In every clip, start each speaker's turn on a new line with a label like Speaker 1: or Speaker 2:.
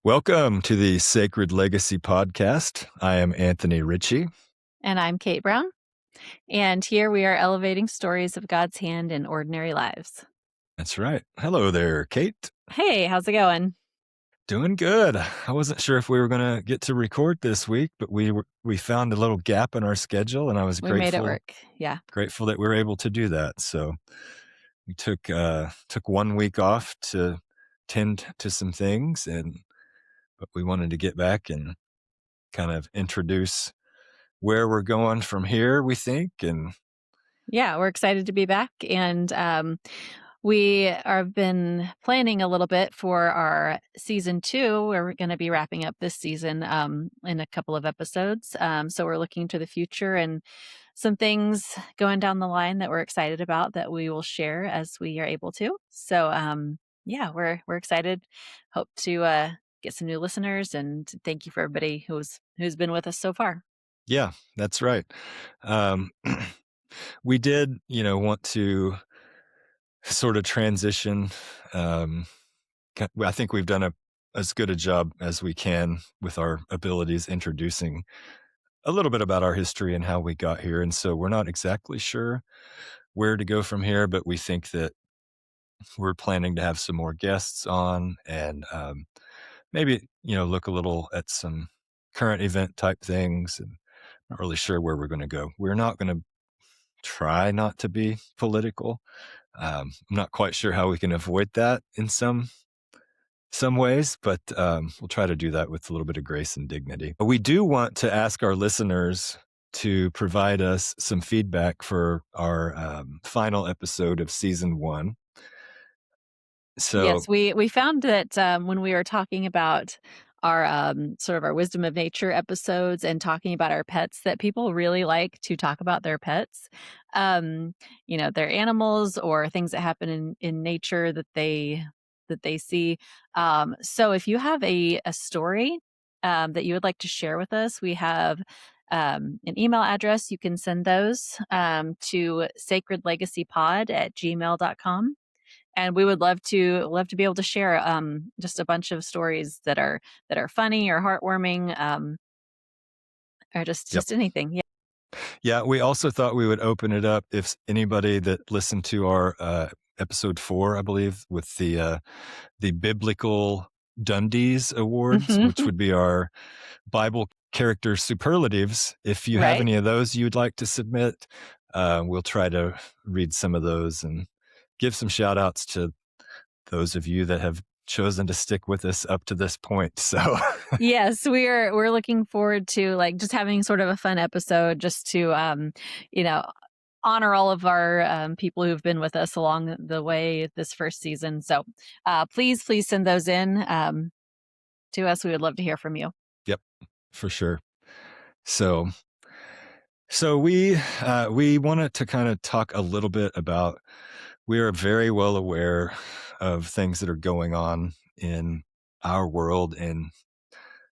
Speaker 1: Welcome to the Sacred Legacy Podcast. I am Anthony Ritchie.
Speaker 2: And I'm Kate Brown. And here we are elevating stories of God's hand in ordinary lives.
Speaker 1: That's right. Hello there, Kate.
Speaker 2: Hey, how's it going?
Speaker 1: Doing good. I wasn't sure if we were going to get to record this week, but we found a little gap in our schedule, and I was
Speaker 2: We made it work. Yeah.
Speaker 1: grateful that we were able to do that. So we took 1 week off to tend to some things, but we wanted to get back and kind of introduce where we're going from here, we think. And
Speaker 2: Yeah, we're excited to be back. And we have been planning a little bit for our season 2, where we're going to be wrapping up this season in a couple of episodes. So we're looking to the future and some things going down the line that we're excited about that we will share as we are able to. So yeah, we're excited. Hope to get some new listeners, and thank you for everybody who's been with us so far.
Speaker 1: yeah, that's right. We did, want to sort of transition. I think we've done as good a job as we can with our abilities introducing a little bit about our history and how we got here. And so we're not exactly sure where to go from here, but we think that we're planning to have some more guests on and maybe, look a little at some current event type things, and not really sure where we're going to go. We're not going to try not to be political. I'm not quite sure how we can avoid that in some ways, but we'll try to do that with a little bit of grace and dignity. But we do want to ask our listeners to provide us some feedback for our final episode of season 1. So
Speaker 2: Yes, we found that when we were talking about our sort of our wisdom of nature episodes and talking about our pets, that people really like to talk about their pets, their animals or things that happen in nature that they see. So if you have a story that you would like to share with us, we have an email address. You can send those to sacredlegacypod@gmail.com. And we would love to be able to share just a bunch of stories that are funny or heartwarming, or just anything. Yeah.
Speaker 1: Yeah, we also thought we would open it up if anybody that listened to our episode 4, I believe, with the biblical Dundies Awards, which would be our Bible character superlatives. If you have
Speaker 2: Right.
Speaker 1: any of those you'd like to submit, we'll try to read some of those and give some shout outs to those of you that have chosen to stick with us up to this point. So
Speaker 2: Yes, we're looking forward to just having sort of a fun episode, just to you know honor all of our people who've been with us along the way this first season. So please send those in to us. We would love to hear from you.
Speaker 1: yep, for sure. So we wanted to kind of talk a little bit about, we are very well aware of things that are going on in our world in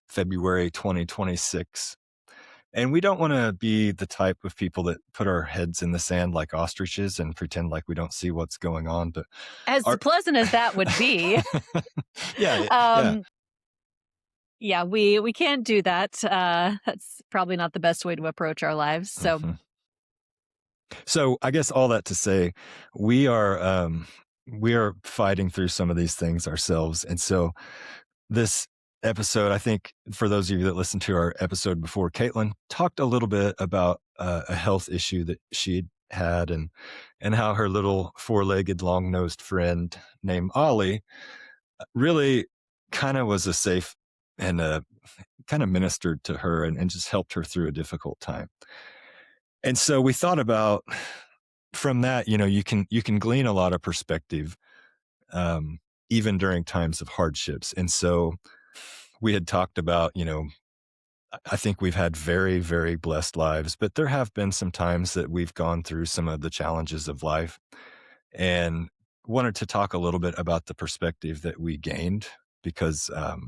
Speaker 1: February 2026. And we don't want to be the type of people that put our heads in the sand like ostriches and pretend like we don't see what's going on. But
Speaker 2: As pleasant as that would be.
Speaker 1: yeah.
Speaker 2: Yeah, we can't do that. That's probably not the best way to approach our lives. So
Speaker 1: So I guess all that to say, we are fighting through some of these things ourselves. And so this episode, I think for those of you that listened to our episode before, Caitlin talked a little bit about a health issue that she had, and how her little 4-legged long-nosed friend named Ollie really kind of was a safe and kind of ministered to her and just helped her through a difficult time. And so we thought about, from that, you can glean a lot of perspective, even during times of hardships. And so we had talked about, I think we've had very, very blessed lives, but there have been some times that we've gone through some of the challenges of life, and wanted to talk a little bit about the perspective that we gained because of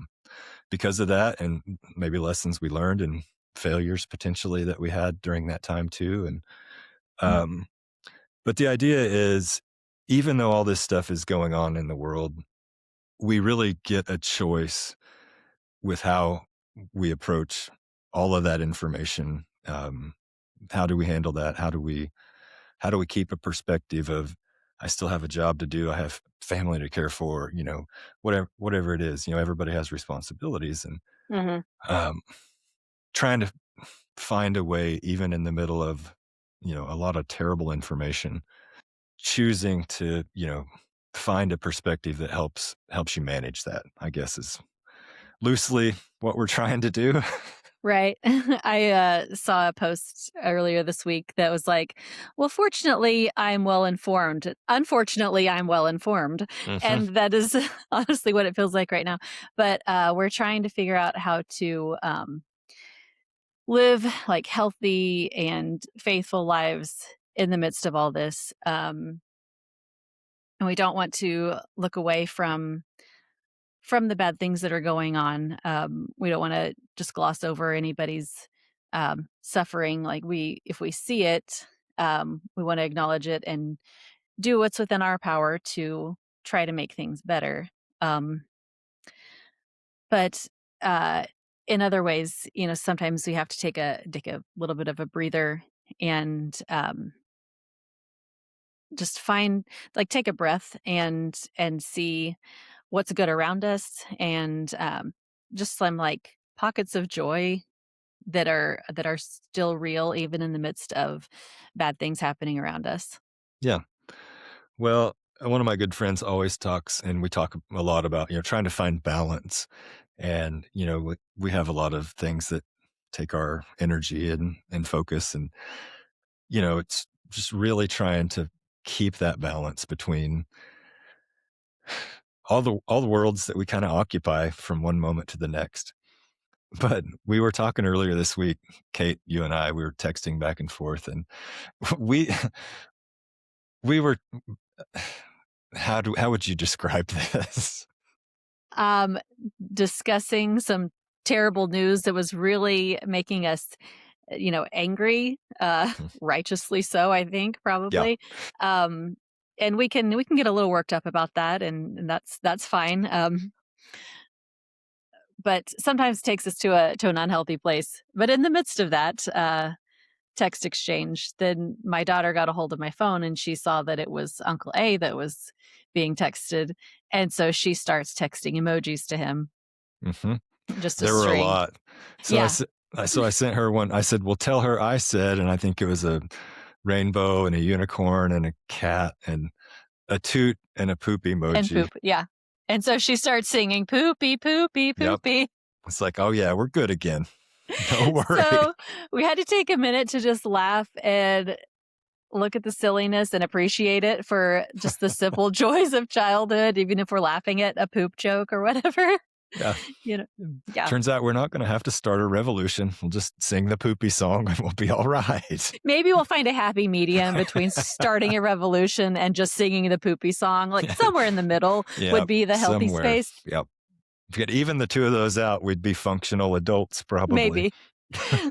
Speaker 1: that, and maybe lessons we learned and failures potentially that we had during that time too. And but the idea is, even though all this stuff is going on in the world, we really get a choice with how we approach all of that information. How do we handle that? How do we keep a perspective of I still have a job to do, I have family to care for, whatever it is, everybody has responsibilities and
Speaker 2: Mhm.
Speaker 1: um, trying to find a way even in the middle of, a lot of terrible information, choosing to, find a perspective that helps you manage that, I guess is loosely what we're trying to do.
Speaker 2: Right. I, saw a post earlier this week that was like, "Well, fortunately, I'm well informed. Unfortunately, I'm well informed."
Speaker 1: Mhm.
Speaker 2: And that is honestly what it feels like right now. But, we're trying to figure out how to, live, like, healthy and faithful lives in the midst of all this, and we don't want to look away from the bad things that are going on. We don't want to just gloss over anybody's suffering. Like if we see it, we want to acknowledge it and do what's within our power to try to make things better. Um, but uh, in other ways, sometimes we have to take a little bit of a breather and just find like take a breath and see what's good around us and just some like pockets of joy that are still real even in the midst of bad things happening around us.
Speaker 1: Yeah. Well, one of my good friends always talks, and we talk a lot about, trying to find balance. And, we have a lot of things that take our energy and focus. And, it's just really trying to keep that balance between all the worlds that we kind of occupy from one moment to the next. But we were talking earlier this week, Kate, you and I, we were texting back and forth, and we we were how would you describe this?
Speaker 2: um Discussing some terrible news that was really making us angry, righteously so, I think,
Speaker 1: Yeah.
Speaker 2: probably. um and we can get a little worked up about that, and that's fine. But sometimes takes us to an unhealthy place. But in the midst of that text exchange, then my daughter got a hold of my phone and she saw that it was Uncle A that was being texted, and so she starts texting emojis to him,
Speaker 1: Mhm.
Speaker 2: just a
Speaker 1: There were a
Speaker 2: string.
Speaker 1: lot. So I
Speaker 2: Yeah,
Speaker 1: s so I sent her one. I said, "Well, tell her I said," and I think it was a rainbow and a unicorn and a cat and a toot and a poop
Speaker 2: and
Speaker 1: emoji.
Speaker 2: poop. Yeah, and so she starts singing poopy poopy
Speaker 1: Yep.
Speaker 2: poopy.
Speaker 1: It's like, "Oh, yeah, we're good again. Don't worry."
Speaker 2: So we had to take a minute to just laugh and look at the silliness and appreciate it for just the simple joys of childhood, even if we're laughing at a poop joke or whatever.
Speaker 1: Yeah.
Speaker 2: you know, yeah.
Speaker 1: Turns out we're not gonna have to start a revolution. We'll just sing the poopy song and we'll be alright.
Speaker 2: Maybe we'll find a happy medium between starting a revolution and just singing the poopy song. Like somewhere in the middle would
Speaker 1: Yep,
Speaker 2: be the healthy
Speaker 1: somewhere.
Speaker 2: space.
Speaker 1: Yep. If you get even the 2 of those out, we'd be functional adults probably.
Speaker 2: Maybe.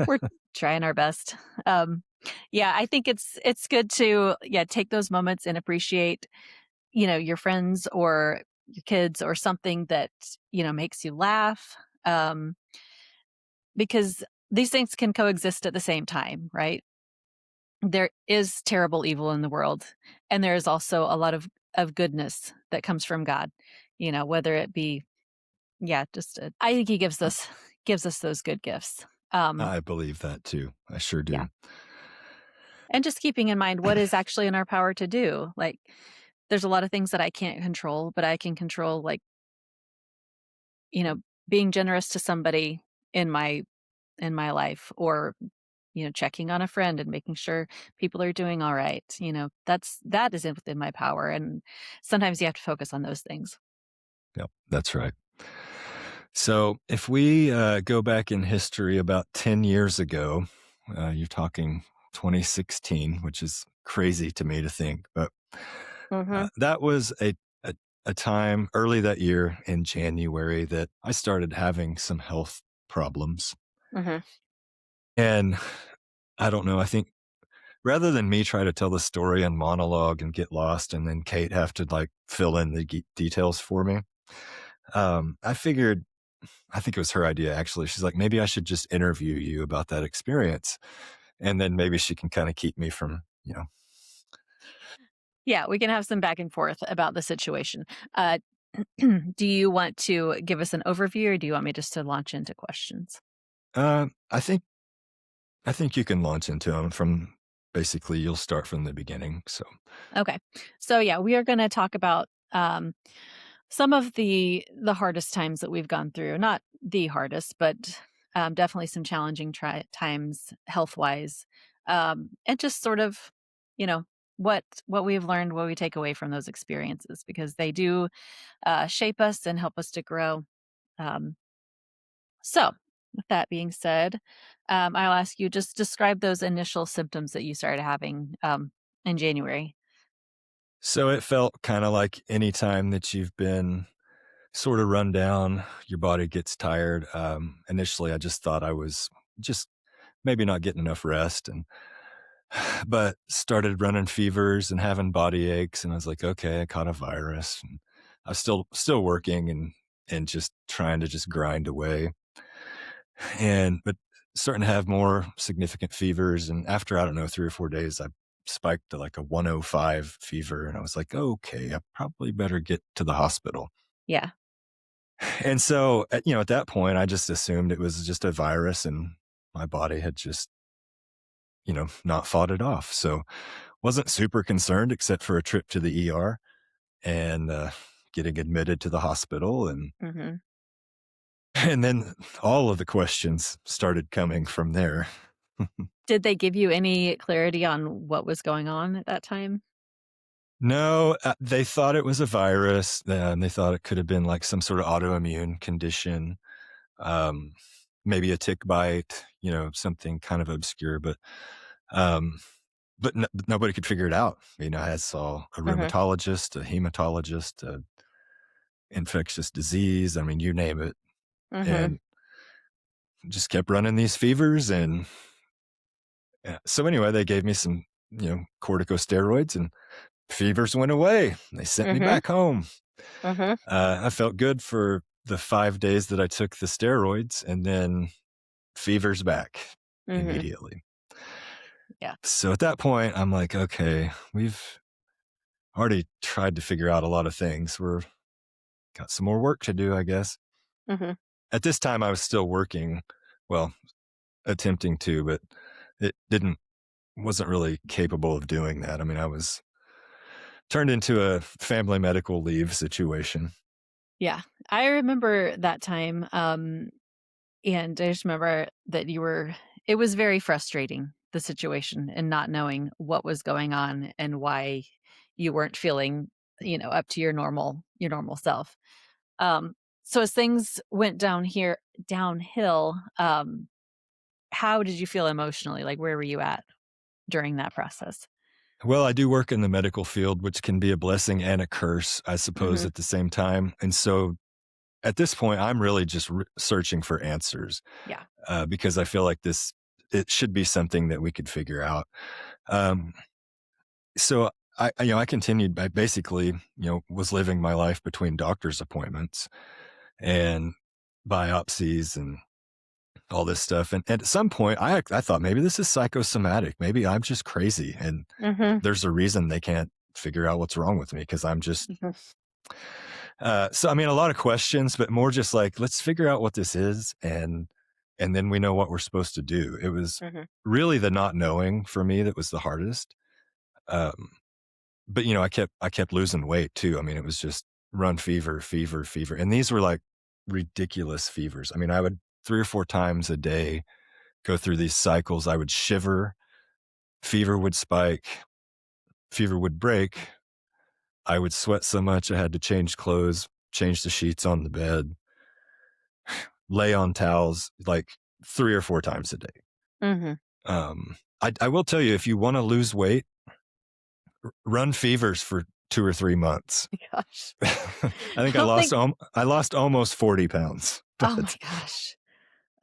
Speaker 2: We're trying our best. Um, yeah, I think it's good to take those moments and appreciate, your friends or your kids or something that, makes you laugh. Because these things can coexist at the same time, right? There is terrible evil in the world, and there is also a lot of goodness that comes from God, whether it be just I think he gives us those good gifts. Um,
Speaker 1: I believe that too. I sure
Speaker 2: yeah.
Speaker 1: do.
Speaker 2: And just keeping in mind what is actually in our power to do. Like there's a lot of things that I can't control, but I can control like, you know, being generous to somebody in my life, or checking on a friend and making sure people are doing all right. That is within my power, and sometimes you have to focus on those things.
Speaker 1: Yep, that's right. So if we go back in history about 10 years ago, you're talking 2016, which is crazy to me to think, but
Speaker 2: Mhm.
Speaker 1: that was a, a time early that year in January that I started having some health problems.
Speaker 2: Mhm.
Speaker 1: And I don't know, I think rather than me try to tell the story and monologue and get lost and then Kate have to like fill in the details for me, I figured I think it was her idea actually. She's like, maybe I should just interview you about that experience. And then maybe she can kind of keep me from,
Speaker 2: Yeah, we can have some back and forth about the situation. Uh, do you want to give us an overview or do you want me just to launch into questions?
Speaker 1: I think you can launch into them from basically you'll start from the beginning. So,
Speaker 2: Okay. So yeah, we are going to talk about some of the hardest times that we've gone through. Not the hardest, but definitely some challenging times health wise, and just sort of, you know, what we've learned, what we take away from those experiences, because they do shape us and help us to grow. Um, so, with that being said, I'll ask you just describe those initial symptoms that you started having in January.
Speaker 1: so it felt kind of like any time that you've been sort of run down, your body gets tired. Initially, I just thought I was just maybe not getting enough rest, and but started running fevers and having body aches, and I was like, okay, I caught a virus. And I was still working and just trying to just grind away, and but starting to have more significant fevers. And after I don't know 3 or 4 days, I spiked to like a 105 fever, and I was like, okay, I probably better get to the hospital.
Speaker 2: Yeah.
Speaker 1: And so, at that point, I just assumed it was just a virus and my body had just, not fought it off. So, wasn't super concerned except for a trip to the ER and getting admitted to the hospital. And,
Speaker 2: Hmm.
Speaker 1: and then all of the questions started coming from there.
Speaker 2: Did they give you any clarity on what was going on at that time?
Speaker 1: No, they thought it was a virus. And they thought it could have been like some sort of autoimmune condition, um, maybe a tick bite, something kind of obscure. Um, but nobody could figure it out. I saw a
Speaker 2: Mhm,
Speaker 1: rheumatologist, a hematologist, a infectious disease. I mean, you name it,
Speaker 2: mhm,
Speaker 1: and just kept running these fevers. And so anyway, they gave me some, corticosteroids, and fevers went away. They sent me
Speaker 2: mhm,
Speaker 1: back home.
Speaker 2: mhm,
Speaker 1: I felt good for the 5 days that I took the steroids, and then fevers back
Speaker 2: mhm.
Speaker 1: immediately.
Speaker 2: Yeah.
Speaker 1: So at that point, I'm like, okay, we've already tried to figure out a lot of things. We're got some more work to do, I guess.
Speaker 2: Mhm,
Speaker 1: At this time, I was still working, well, attempting to, but it wasn't really capable of doing that. I mean, I was turned into a family medical leave situation.
Speaker 2: yeah. I remember that time, and I just remember that it was very frustrating, the situation, and not knowing what was going on and why you weren't feeling, up to your normal self. Um, so as things went downhill, how did you feel emotionally? Like, where were you at during that process?
Speaker 1: Well, I do work in the medical field, which can be a blessing and a curse, I suppose,
Speaker 2: Mhm.
Speaker 1: at the same time. And so at this point, I'm really just searching for answers
Speaker 2: Yeah.
Speaker 1: because I feel like it should be something that we could figure out. Um, so I continued. I basically, was living my life between doctor's appointments and biopsies and all this stuff. And at some point, I thought maybe this is psychosomatic. Maybe I'm just crazy, and
Speaker 2: Mhm.
Speaker 1: there's a reason they can't figure out what's wrong with me because I'm just.
Speaker 2: Mhm.
Speaker 1: So I mean, a lot of questions, but more just like let's figure out what this is, and then we know what we're supposed to do. It was
Speaker 2: Mhm.
Speaker 1: really the not knowing for me that was the hardest. Um, but I kept losing weight too. I mean, it was just run fever, fever, fever, and these were like ridiculous fevers. I mean, I would 3 or 4 times a day go through these cycles. I would shiver, fever would spike, fever would break. I would sweat so much I had to change clothes, change the sheets on the bed, lay on towels like 3 or 4 times a day.
Speaker 2: Mhm.
Speaker 1: I will tell you, if you want to lose weight, run fevers for 2 or 3 months.
Speaker 2: Gosh.
Speaker 1: I
Speaker 2: I
Speaker 1: think
Speaker 2: don't think
Speaker 1: I lost almost 40 pounds,
Speaker 2: oh my
Speaker 1: but
Speaker 2: gosh.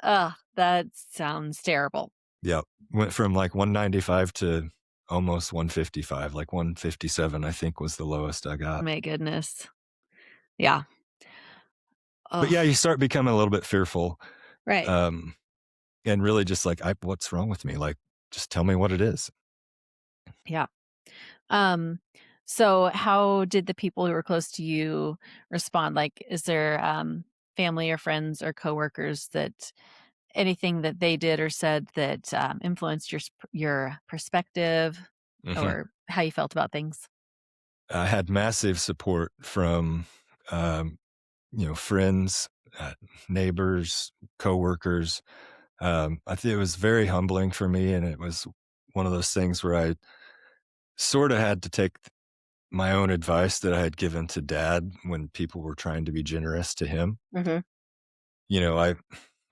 Speaker 2: Ugh, that sounds terrible.
Speaker 1: yeah, went from like 195 to almost 155, like 157, I think was the lowest I got.
Speaker 2: My goodness. Yeah.
Speaker 1: But
Speaker 2: Oh,
Speaker 1: yeah, you start becoming a little bit fearful,
Speaker 2: right.
Speaker 1: um, and really just like, what's wrong with me? Like, just tell me what it is.
Speaker 2: Yeah. Um, so how did the people who were close to you respond? Like, is there, family or friends or coworkers that anything that they did or said that, influenced your perspective
Speaker 1: Mhm.
Speaker 2: or how you felt about things?
Speaker 1: I had massive support from, um, friends, neighbors, coworkers. I think it was very humbling for me, and it was one of those things where I sort of had to take my own advice that I had given to dad when people were trying to be generous to him.
Speaker 2: Mhm.
Speaker 1: You know, I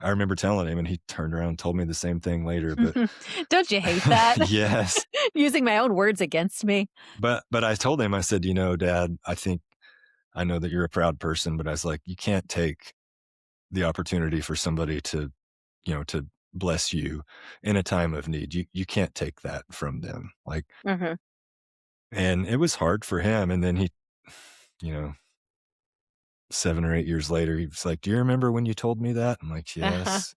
Speaker 1: remember telling him, and he turned around and told me the same thing later. But
Speaker 2: Don't you hate that?
Speaker 1: yes,
Speaker 2: Using my own words against me.
Speaker 1: but I told him, I said, Dad, I know that you're a proud person, but I was like, you can't take the opportunity for somebody to bless you in a time of need. You can't take that from them. Like,
Speaker 2: Mhm.
Speaker 1: and it was hard for him. And then he, you know, 7 or 8 years later, he was like, "Do you remember when you told me that?" I'm like,
Speaker 2: Uh-huh.
Speaker 1: "Yes,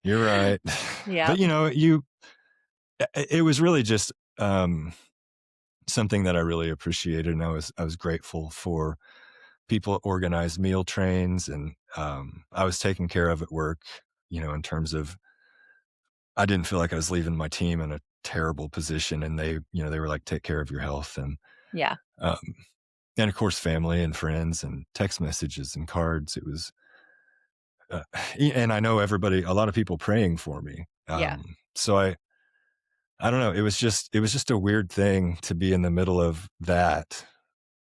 Speaker 1: you're right."
Speaker 2: Yep.
Speaker 1: But it was really just something that I really appreciated, and I was grateful for people that organized meal trains, and I was taken care of at work. In terms of I didn't feel like I was leaving my team in a terrible position, and they were like, "Take care of your health,"
Speaker 2: Yeah.
Speaker 1: um, and of course, family and friends and text messages and cards. It was Uh, and I know a lot of people praying for me.
Speaker 2: Yeah.
Speaker 1: So I don't know. It was just a weird thing to be in the middle of that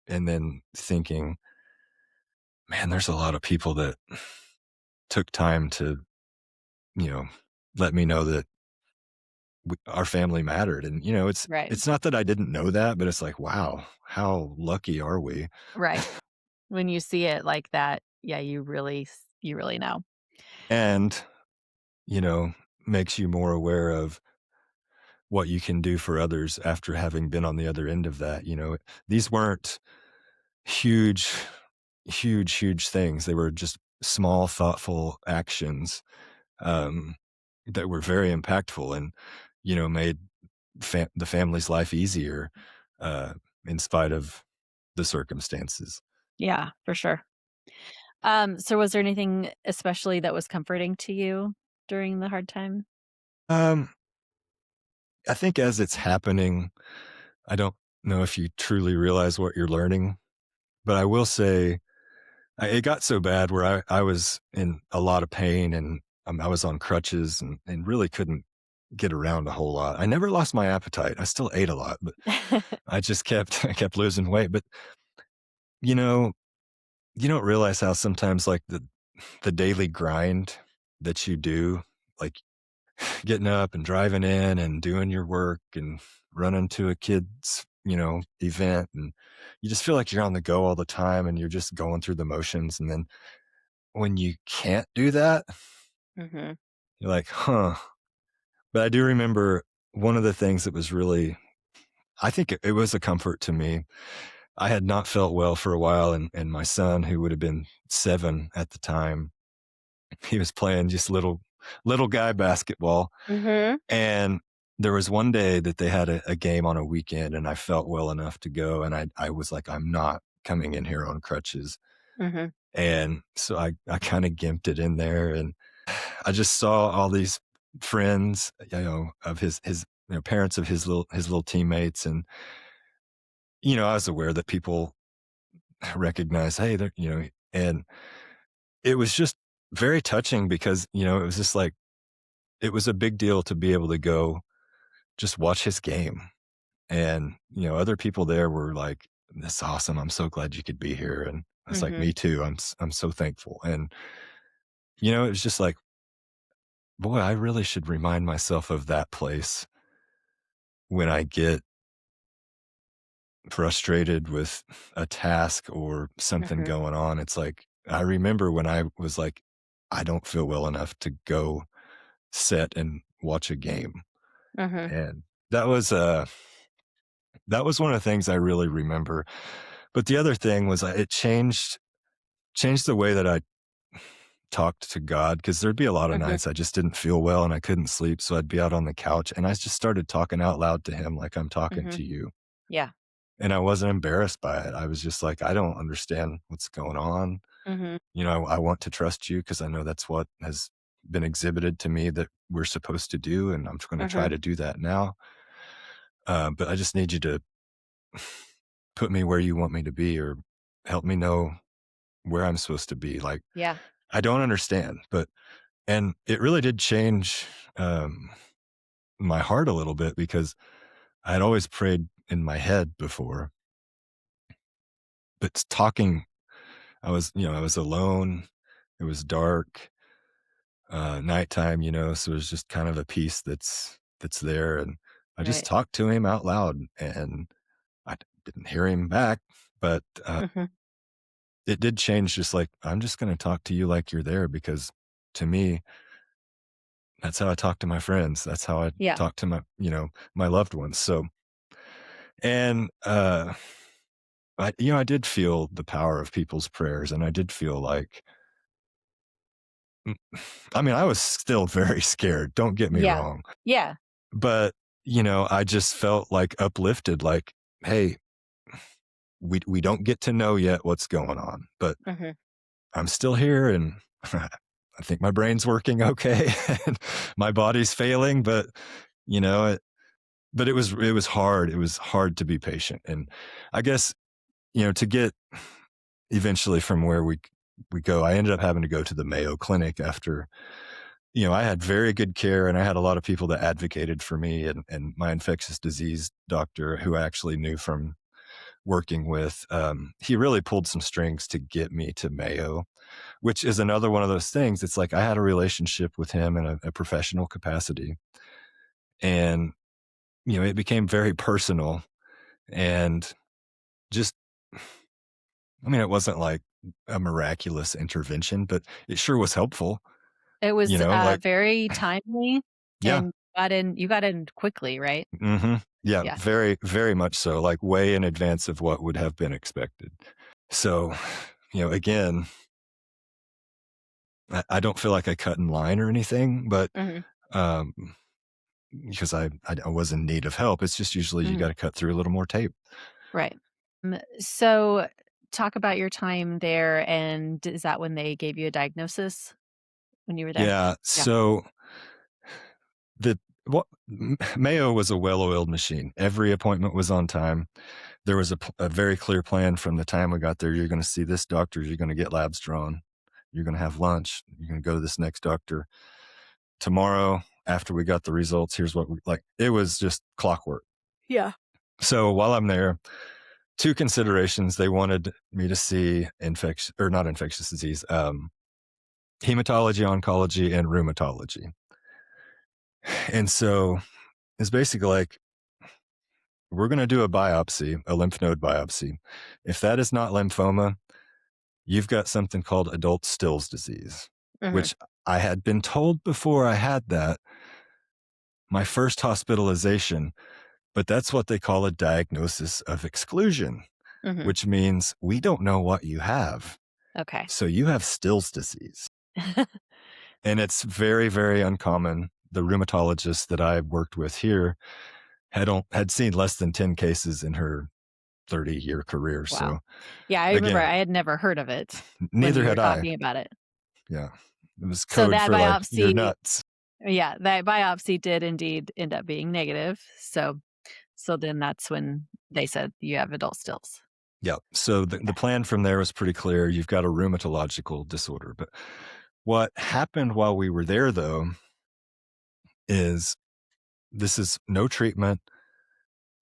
Speaker 1: and then thinking, man, there's a lot of people that took time to, you know, let me know that our family mattered. And,
Speaker 2: Right.
Speaker 1: it's not that I didn't know that, but it's like, wow, how lucky are we?
Speaker 2: Right. When you see it like that, yeah, you really know.
Speaker 1: And, you know, makes you more aware of what you can do for others after having been on the other end of that. These weren't huge, huge things. They were just small, thoughtful actions, um, that were very impactful and, made the family's life easier, uh, in spite of the circumstances.
Speaker 2: Yeah, for sure. So was there anything especially that was comforting to you during the hard time?
Speaker 1: Um, I think as it's happening, I don't know if you truly realize what you're learning, but I will say it got so bad where I was in a lot of pain and I was on crutches and really couldn't get around a whole lot. I never lost my appetite. I still ate a lot, but I just kept I kept losing weight. But you know, you don't realize how sometimes like the daily grind that you do, like getting up and driving in and doing your work and running to a kid's, event, and you just feel like you're on the go all the time and you're just going through the motions. And then when you can't do that,
Speaker 2: Mhm.
Speaker 1: you're like, huh. But I do remember one of the things that was really, I think it was a comfort to me. I had not felt well for a while, and my son, who would have been 7 at the time, he was playing just little guy basketball.
Speaker 2: Mhm.
Speaker 1: And there was one day that they had a game on a weekend, and I felt well enough to go, and I was like, "I'm not coming in here on crutches."
Speaker 2: Mhm.
Speaker 1: And so I kinda gimped it in there, and I just saw all these friends, of his parents of his little teammates, and, I was aware that people recognize, "Hey, they're," and it was just very touching because, it was just like it was a big deal to be able to go just watch his game. And, other people there were like, "That's awesome. I'm so glad you could be here." And I was like,
Speaker 2: Mhm.
Speaker 1: "Me too. I'm so thankful." And, it was just like, boy, I really should remind myself of that place when I get frustrated with a task or something
Speaker 2: Mhm.
Speaker 1: going on. It's like, I remember when I was like, I don't feel well enough to go sit and watch a game.
Speaker 2: Mhm.
Speaker 1: And that was, uh, that was one of the things I really remember. But the other thing was it changed changed the way that I talked to God, because there'd be a lot of
Speaker 2: Mhm,
Speaker 1: nights I just didn't feel well and I couldn't sleep. So I'd be out on the couch and I just started talking out loud to him like I'm talking
Speaker 2: mhm.
Speaker 1: to you.
Speaker 2: Yeah.
Speaker 1: And I wasn't embarrassed by it. I was just like, I don't understand what's going on.
Speaker 2: Mhm,
Speaker 1: I want to trust you because I know that's what has been exhibited to me that we're supposed to do. And I'm going to try
Speaker 2: mhm.
Speaker 1: to do that now. But I just need you to put me where you want me to be or help me know where I'm supposed to be. Like,
Speaker 2: Yeah.
Speaker 1: I don't understand, and it really did change um, my heart a little bit because I had always prayed in my head before, but talking, I was alone. It was dark, nighttime, so it was just kind of a peace that's there. And I just
Speaker 2: Right.
Speaker 1: talked to him out loud and didn't hear him back, but
Speaker 2: Mhm.
Speaker 1: it did change. Just like, I'm just going to talk to you like you're there because to me, that's how I talk to my friends. That's how I
Speaker 2: Yeah.
Speaker 1: talk to my loved ones. So, and, I did feel the power of people's prayers, and I did feel like, mm, I mean, I was still very scared, don't get me
Speaker 2: Yeah.
Speaker 1: wrong,
Speaker 2: Yeah.
Speaker 1: but, I just felt, like, uplifted, like, "Hey, we don't get to know yet what's going on, but
Speaker 2: Mhm.
Speaker 1: I'm still here, and I think my brain's working okay, and my body's failing, but, you know, it but it was hard. It was hard to be patient, and I guess, to get eventually from where we go, I ended up having to go to the Mayo Clinic after, I had very good care and I had a lot of people that advocated for me, and my infectious disease doctor, who I actually knew from working with, he really pulled some strings to get me to Mayo, which is another one of those things. It's like I had a relationship with him in a professional capacity, and, it became very personal and just, I mean, it wasn't like a miraculous intervention, but it sure was helpful,
Speaker 2: It was,
Speaker 1: like,
Speaker 2: very timely,
Speaker 1: yeah,
Speaker 2: and you got in quickly, right?
Speaker 1: yeah,
Speaker 2: Yeah.
Speaker 1: very, very much so, like way in advance of what would have been expected. So, again, I don't feel like I cut in line or anything, but,
Speaker 2: Mhm,
Speaker 1: um, because I was in need of help, it's just usually you
Speaker 2: mhm.
Speaker 1: gotta cut through a little more tape.
Speaker 2: Right. So talk about your time there, and is that when they gave you a diagnosis when you were there?
Speaker 1: Yeah,
Speaker 2: Yeah.
Speaker 1: so the what Mayo was a well-oiled machine. Every appointment was on time. There was a very clear plan from the time we got there. You're gonna see this doctor, you're gonna get labs drawn, you're gonna have lunch, you're gonna go to this next doctor. Tomorrow, after we got the results, here's what we like. It was just clockwork.
Speaker 2: Yeah.
Speaker 1: So while I'm there, 2 considerations. They wanted me to see infection or not infectious disease, hematology, oncology, and rheumatology. And so it's basically like, we're gonna do a biopsy, a lymph node biopsy. If that is not lymphoma, you've got something called adult Still's disease,
Speaker 2: Mhm,
Speaker 1: which I had been told before I had that, my first hospitalization, but that's what they call a diagnosis of exclusion,
Speaker 2: mhm.
Speaker 1: which means we don't know what you have.
Speaker 2: Okay.
Speaker 1: So you have Still's disease. And it's very, very uncommon. The rheumatologist that I worked with here had seen less than 10 cases in her 30-year career.
Speaker 2: Wow.
Speaker 1: So
Speaker 2: Yeah, I remember
Speaker 1: again,
Speaker 2: I had never heard of it when
Speaker 1: neither
Speaker 2: you were
Speaker 1: had I.
Speaker 2: talking about it.
Speaker 1: Yeah. It was
Speaker 2: So
Speaker 1: code
Speaker 2: that
Speaker 1: for like, you're
Speaker 2: biopsy
Speaker 1: nuts.
Speaker 2: yeah, that biopsy did indeed end up being negative. So then that's when they said you have adult stills.
Speaker 1: Yeah. So the
Speaker 2: Okay.
Speaker 1: plan from there was pretty clear. You've got a rheumatological disorder. But what happened while we were there, though, is this is no treatment,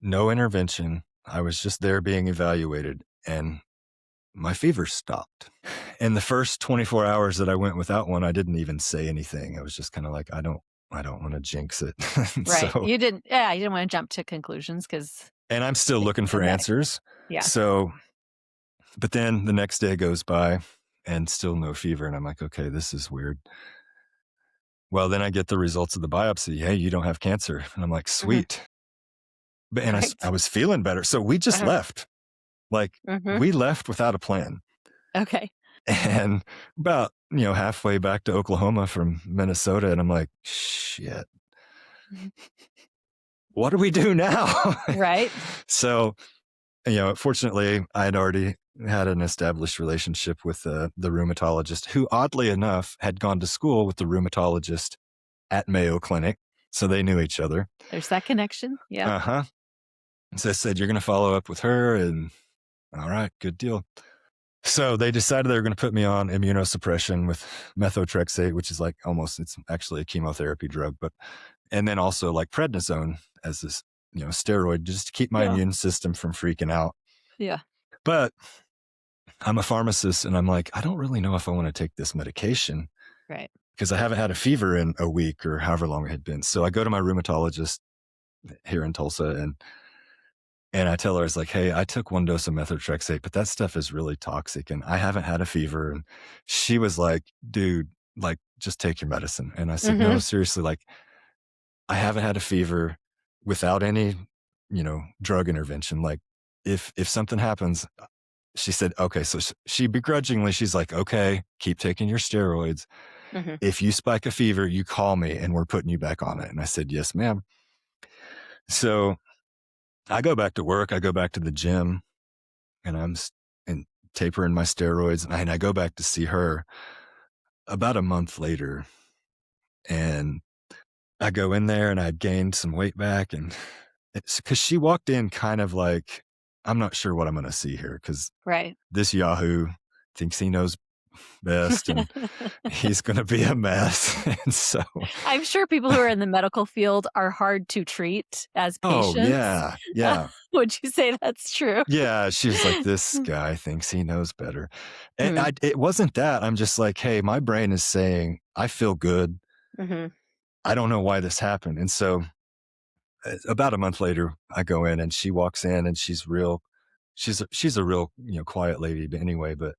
Speaker 1: no intervention. I was just there being evaluated, and my fever stopped. In the first 24 hours that I went without one, I didn't even say anything. I was just kind of like, I don't want to jinx it.
Speaker 2: Right.
Speaker 1: So,
Speaker 2: You didn't wanna jump to conclusions because
Speaker 1: and I'm still
Speaker 2: it
Speaker 1: looking
Speaker 2: could
Speaker 1: for
Speaker 2: come back.
Speaker 1: answers.
Speaker 2: Yeah.
Speaker 1: So, but then the next day goes by and still no fever. And I'm like, okay, this is weird. Well, then I get the results of the biopsy. Hey, you don't have cancer. And I'm like,
Speaker 2: Mhm.
Speaker 1: sweet. But, and I
Speaker 2: Right.
Speaker 1: was feeling better. So we just
Speaker 2: Uh-huh.
Speaker 1: left. Like,
Speaker 2: Mhm.
Speaker 1: we left without a plan.
Speaker 2: Okay.
Speaker 1: and about, halfway back to Oklahoma from Minnesota, and I'm like, "Shit, what do we do now?"
Speaker 2: Right.
Speaker 1: So, fortunately, I had already had an established relationship with the rheumatologist who, oddly enough, had gone to school with the rheumatologist at Mayo Clinic. So they knew each other.
Speaker 2: There's that connection. Yep.
Speaker 1: Uh-huh. So I said, "You're going to follow up with her." And all right, good deal. So they decided they were going to put me on immunosuppression with methotrexate, which is like it's actually a chemotherapy drug, but, and then also like prednisone as this, steroid just to keep my
Speaker 2: Yeah.
Speaker 1: immune system from freaking out.
Speaker 2: Yeah.
Speaker 1: But I'm a pharmacist and I'm like, I don't really know if I want to take this medication
Speaker 2: Right.
Speaker 1: because I haven't had a fever in a week or however long it had been. So I go to my rheumatologist here in Tulsa, and I tell her, it's like, "Hey, I took 1 dose of methotrexate, but that stuff is really toxic and I haven't had a fever." And she was like, "Dude, like, just take your medicine." And I said, "No,
Speaker 2: Mhm.
Speaker 1: seriously, like, I haven't had a fever without any, drug intervention. Like, if something happens," she said, "Okay." So she begrudgingly, she's like, "Okay, keep taking your steroids.
Speaker 2: Mhm.
Speaker 1: If you spike a fever, you call me and we're putting you back on it." And I said, "Yes, ma'am." So I go back to work. I go back to the gym, and and tapering my steroids. And I go back to see her about a month later. And I go in there and I'd gained some weight back. And it's because she walked in kind of like, I'm not sure what I'm going to see here because
Speaker 2: Right.
Speaker 1: this Yahoo thinks he knows best and he's going to be a mess. And so,
Speaker 2: I'm sure people who are in the medical field are hard to treat as
Speaker 1: oh,
Speaker 2: patients.
Speaker 1: yeah. Yeah.
Speaker 2: Would you say that's true?
Speaker 1: Yeah, she was like, "This guy thinks he knows better." And
Speaker 2: Mm.
Speaker 1: it wasn't that, I'm just like, "Hey, my brain is saying, I feel good.
Speaker 2: Mhm.
Speaker 1: I don't know why this happened." And so, about a month later, I go in and she walks in and she's a real, quiet lady, but anyway, but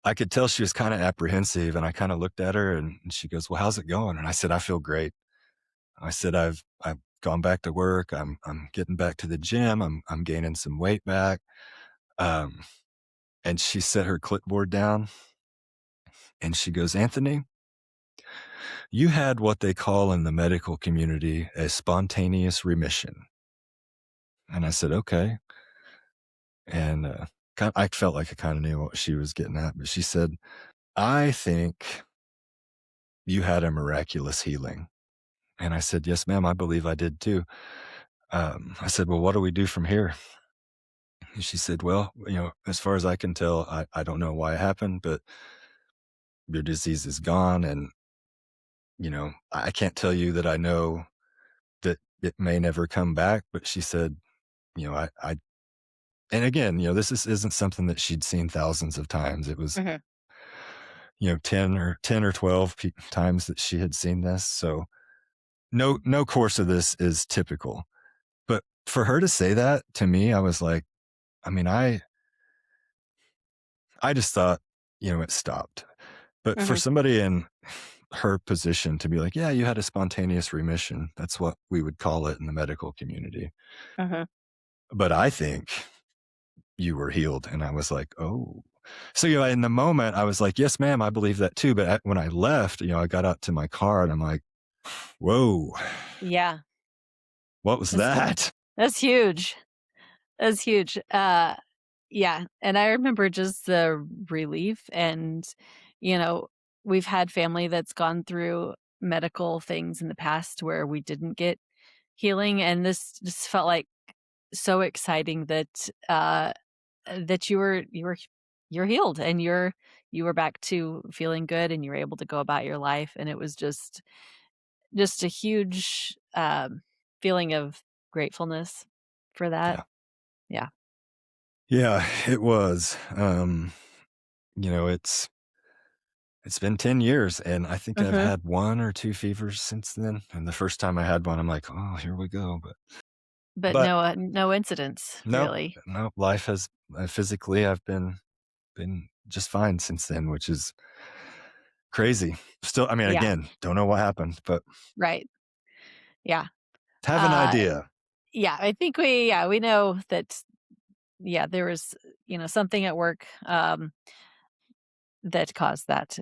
Speaker 1: I could tell she was kinda apprehensive, and I kinda looked at her and she goes, "Well, how's it going?" And I said, "I feel great." I said, "I've gone back to work. I'm getting back to the gym. I'm gaining some weight back." Um And she set her clipboard down and she goes, "Anthony, you had what they call in the medical community a spontaneous remission." And I said, "Okay." And I felt like I kind of knew what she was getting at, but she said, "I think you had a miraculous healing." And I said, "Yes, ma'am, I believe I did too." I said, "Well, what do we do from here?" And she said, "Well, as far as I can tell, I don't know why it happened, but your disease is gone. And, I can't tell you that I know that it may never come back." But she said, I and again, isn't something that she'd seen thousands of times. It was,
Speaker 2: Mhm.
Speaker 1: 10 or 12 times that she had seen this. So no course of this is typical. But for her to say that to me, I was like, I mean, I just thought, it stopped. But for
Speaker 2: Mhm.
Speaker 1: somebody in her position to be like, "Yeah, you had a spontaneous remission." That's what we would call it in the medical community.
Speaker 2: Mhm.
Speaker 1: But I think you were healed. And I was like, "Oh." So, in the moment, I was like, "Yes, ma'am, I believe that too." But when I left, I got out to my car and I'm like, "Whoa,
Speaker 2: Yeah.
Speaker 1: what was
Speaker 2: That's
Speaker 1: that?"
Speaker 2: that's huge. That's huge. Yeah, and I remember just the relief and, you know, we've had family that's gone through medical things in the past where we didn't get healing, and this just felt like so exciting that, that you're healed and you were back to feeling good and you were able to go about your life, and it was just a huge, feeling of gratefulness for that.
Speaker 1: Yeah.
Speaker 2: Yeah.
Speaker 1: Yeah, it was. It's been 10 years and I think I've
Speaker 2: Mhm.
Speaker 1: had 1 or 2 fevers since then. And the first time I had one, I'm like, "Oh, here we go."
Speaker 2: But
Speaker 1: But
Speaker 2: no incidents,
Speaker 1: nope,
Speaker 2: really.
Speaker 1: nope, life has physically, I've been just fine since then, which is crazy. Still, I mean,
Speaker 2: Yeah,
Speaker 1: again, don't know what happened, but
Speaker 2: right. Yeah.
Speaker 1: have an
Speaker 2: Uh,
Speaker 1: idea.
Speaker 2: yeah, I think we know that, yeah, there was, something at work. that caused that.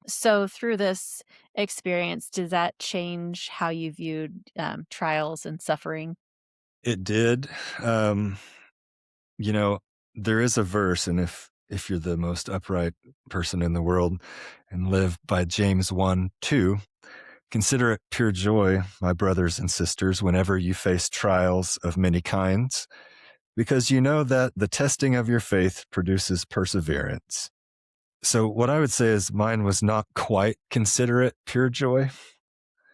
Speaker 2: So through this experience, does that change how you viewed, trials and suffering?
Speaker 1: It did. Um, you know, there is a verse, and if you're the most upright person in the world and live by James 1:2, consider it pure joy, my brothers and sisters, whenever you face trials of many kinds, because you know that the testing of your faith produces perseverance. So, what I would say is mine was not quite consider it pure joy,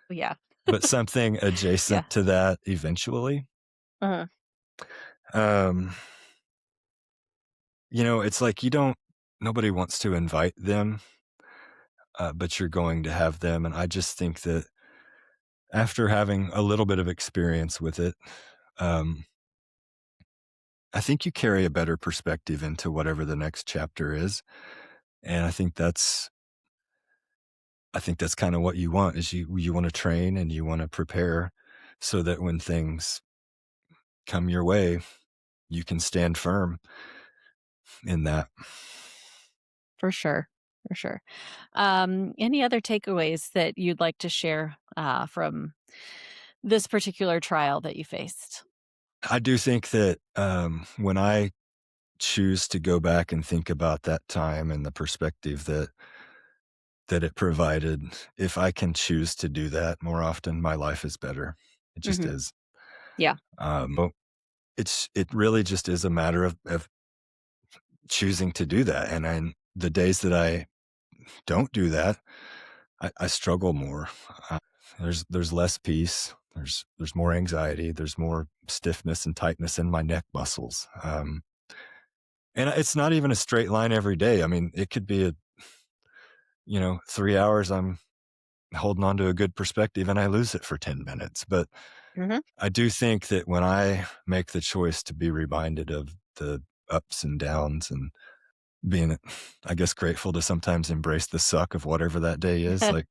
Speaker 2: Yeah.
Speaker 1: but something
Speaker 2: Yeah.
Speaker 1: adjacent to that eventually.
Speaker 2: Uh-huh.
Speaker 1: Um, it's like nobody wants to invite them, but you're going to have them. And I just think that after having a little bit of experience with it, um, I think you carry a better perspective into whatever the next chapter is. And I think that's kind of what you want is you want to train and you want to prepare so that when things come your way, you can stand firm in that.
Speaker 2: For sure. For sure. Any other takeaways that you'd like to share, from this particular trial that you faced?
Speaker 1: I do think that when I choose to go back and think about that time and the perspective that it provided, if I can choose to do that more often, my life is better. It just
Speaker 2: Mhm.
Speaker 1: is.
Speaker 2: Yeah.
Speaker 1: But it really just is a matter of choosing to do that. And the days that I don't do that, I struggle more. Uh, there's less peace. There's more anxiety. There's more stiffness and tightness in my neck muscles. And it's not even a straight line every day. I mean, it could be 3 hours. I'm holding on to a good perspective and I lose it for 10 minutes. But
Speaker 2: Mhm.
Speaker 1: I do think that when I make the choice to be reminded of the ups and downs and being, I guess, grateful to sometimes embrace the suck of whatever that day is, like,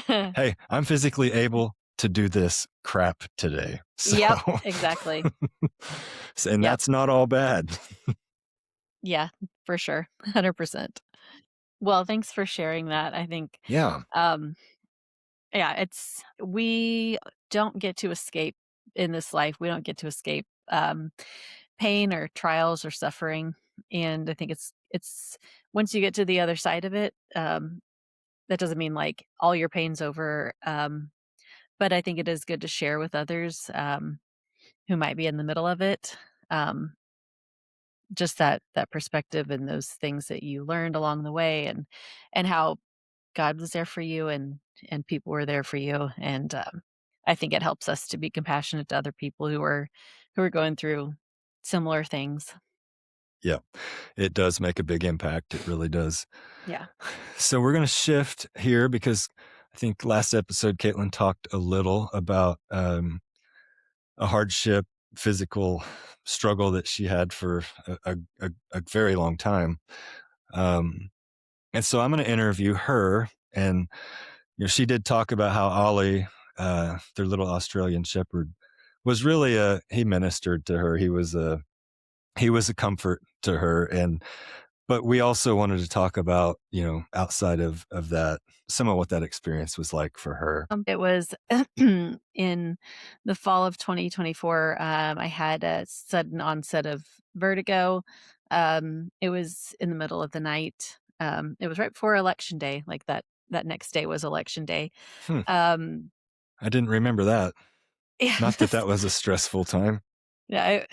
Speaker 1: hey, I'm physically able to do this crap today. So,
Speaker 2: Yep, exactly.
Speaker 1: and
Speaker 2: Yep.
Speaker 1: that's not all bad.
Speaker 2: Yeah, for sure. 100%. Well, thanks for sharing that. I think,
Speaker 1: Yeah.
Speaker 2: um, yeah, we don't get to escape in this life. We don't get to escape, pain or trials or suffering, and I think it's once you get to the other side of it, that doesn't mean, like, all your pain's over, but I think it is good to share with others, who might be in the middle of it, um, just that perspective and those things that you learned along the way and how God was there for you and people were there for you, and, I think it helps us to be compassionate to other people who are going through similar things.
Speaker 1: Yeah. It does make a big impact. It really does.
Speaker 2: Yeah.
Speaker 1: So we're going to shift here because I think last episode, Caitlin talked a little about a hardship, physical struggle that she had for a very long time. Um, and so I'm going to interview her. And she did talk about how Ollie, their little Australian shepherd, was really he ministered to her. He was a comfort to her, and but we also wanted to talk about outside of that, some of what that experience was like for her.
Speaker 2: It was in the fall of 2024. I had a sudden onset of vertigo. It was in the middle of the night. It was right before election day, like that next day was election day.
Speaker 1: Hmm,
Speaker 2: Um,
Speaker 1: I didn't remember that.
Speaker 2: yeah,
Speaker 1: Not that that was a stressful time.
Speaker 2: yeah,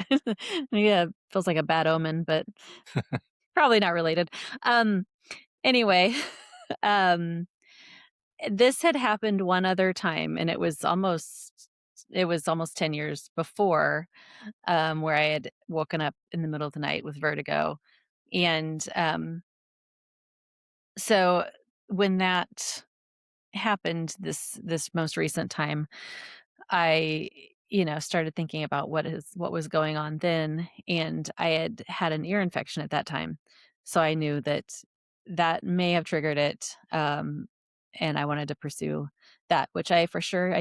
Speaker 2: yeah, feels like a bad omen, but probably not related. Um, anyway, um, this had happened one other time, and it was almost 10 years before, where I had woken up in the middle of the night with vertigo. And, so when that happened this most recent time, I, started thinking about what was going on then, and I had had an ear infection at that time. So I knew that that may have triggered it, and I wanted to pursue that, which I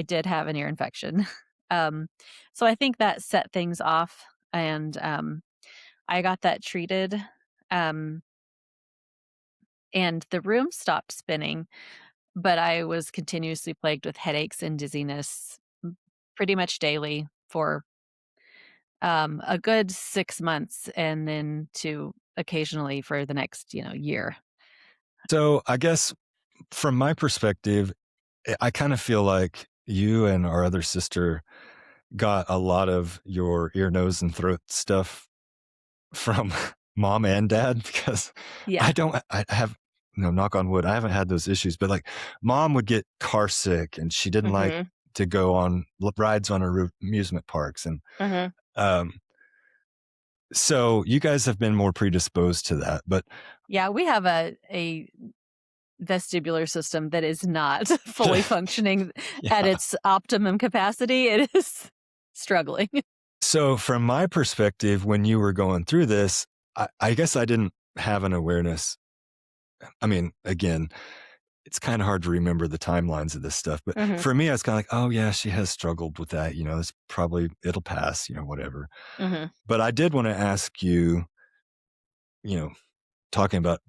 Speaker 2: did have an ear infection. Um, so I think that set things off, and, I got that treated, um and the room stopped spinning, but I was continuously plagued with headaches and dizziness pretty much daily for a good 6 months, and then to occasionally for the next, year.
Speaker 1: So I guess from my perspective, I kind of feel like you and our other sister got a lot of your ear, nose, and throat stuff from mom and dad because
Speaker 2: Yeah.
Speaker 1: I have, knock on wood, I haven't had those issues, but like mom would get car sick and she didn't like
Speaker 2: Mhm.
Speaker 1: to go on rides on amusement parks. And
Speaker 2: Mhm.
Speaker 1: um, so you guys have been more predisposed to that. But
Speaker 2: Yeah, we have a vestibular system that is not fully functioning at
Speaker 1: yeah.
Speaker 2: its optimum capacity. It is struggling.
Speaker 1: So from my perspective, when you were going through this, I guess I didn't have an awareness. I mean, again, it's kind of hard to remember the timelines of this stuff. But
Speaker 2: Mhm.
Speaker 1: for me, I was kind of like, oh, yeah, she has struggled with that. It's probably, it'll pass, whatever.
Speaker 2: Mhm.
Speaker 1: But I did want to ask you, you know, talking about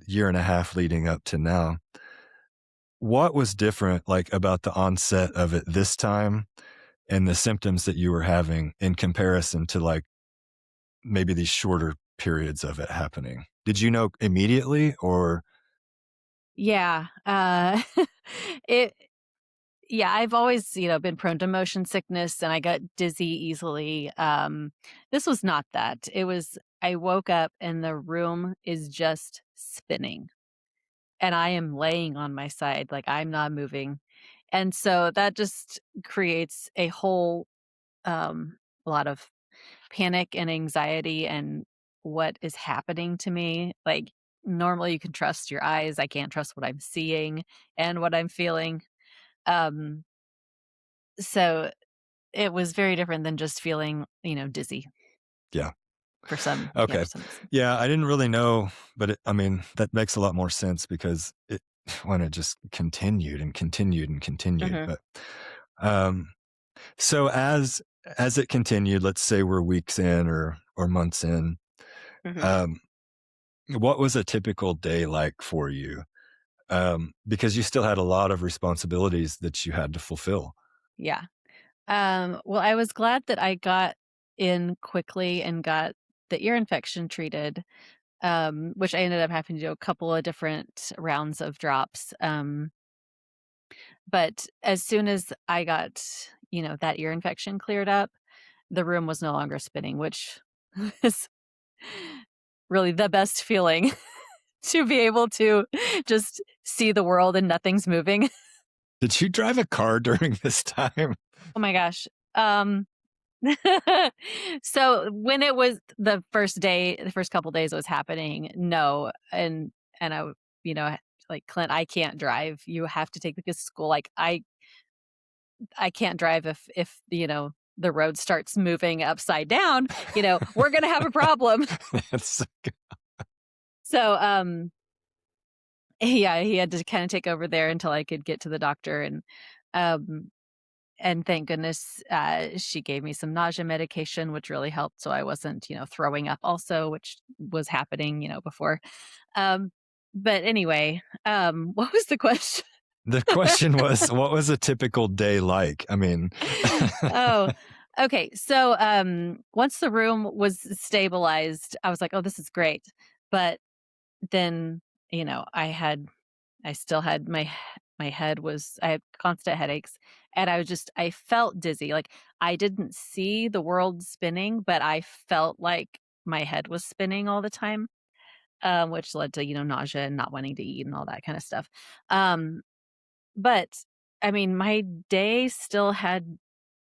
Speaker 1: year and a half leading up to now, what was different like about the onset of it this time and the symptoms that you were having in comparison to like maybe these shorter periods of it happening? Did you know immediately or
Speaker 2: Yeah, it yeah, I've always, been prone to motion sickness and I got dizzy easily. This was not that. It was I woke up and the room is just spinning and I am laying on my side, like I'm not moving. And so that just creates a whole lot of panic and anxiety and what is happening to me. Like normally you can trust your eyes. I can't trust what I'm seeing and what I'm feeling. Um so it was very different than just feeling, dizzy
Speaker 1: yeah?
Speaker 2: for
Speaker 1: Okay.
Speaker 2: some reason.
Speaker 1: Yeah, I didn't really know, but I mean, that makes a lot more sense because it when it just continued and continued and continued.
Speaker 2: Mhm,
Speaker 1: But um so as it continued, let's say we're weeks in or months in,
Speaker 2: mhm,
Speaker 1: um what was a typical day like for you? Because you still had a lot of responsibilities that you had to fulfill.
Speaker 2: yeah. Well, I was glad that I got in quickly and got the ear infection treated, which I ended up having to do a couple of different rounds of drops. But as soon as I got, that ear infection cleared up, the room was no longer spinning, which is really the best feeling to be able to just see the world and nothing's moving.
Speaker 1: Did you drive a car during this time?
Speaker 2: Oh my gosh. So when it was the first couple days it was happening, no, and you know, like Clint, I can't drive. You have to take the kids to school. Like I can't drive if the road starts moving upside down. We're gonna have a problem.
Speaker 1: That's
Speaker 2: So yeah, he had to kind of take over there until I could get to the doctor um and thank goodness, she gave me some nausea medication, which really helped, so I wasn't, throwing up also, which was happening, before. Um, but anyway, what was the question?
Speaker 1: the question was, what was a typical day like? I mean,
Speaker 2: Oh, okay. So, once the room was stabilized, I was like, "Oh, this is great." But then, I still had my head was I had constant headaches, and I felt dizzy, like, I didn't see the world spinning, but I felt like my head was spinning all the time, which led to, nausea and not wanting to eat and all that kinda stuff. But, I mean, my day still had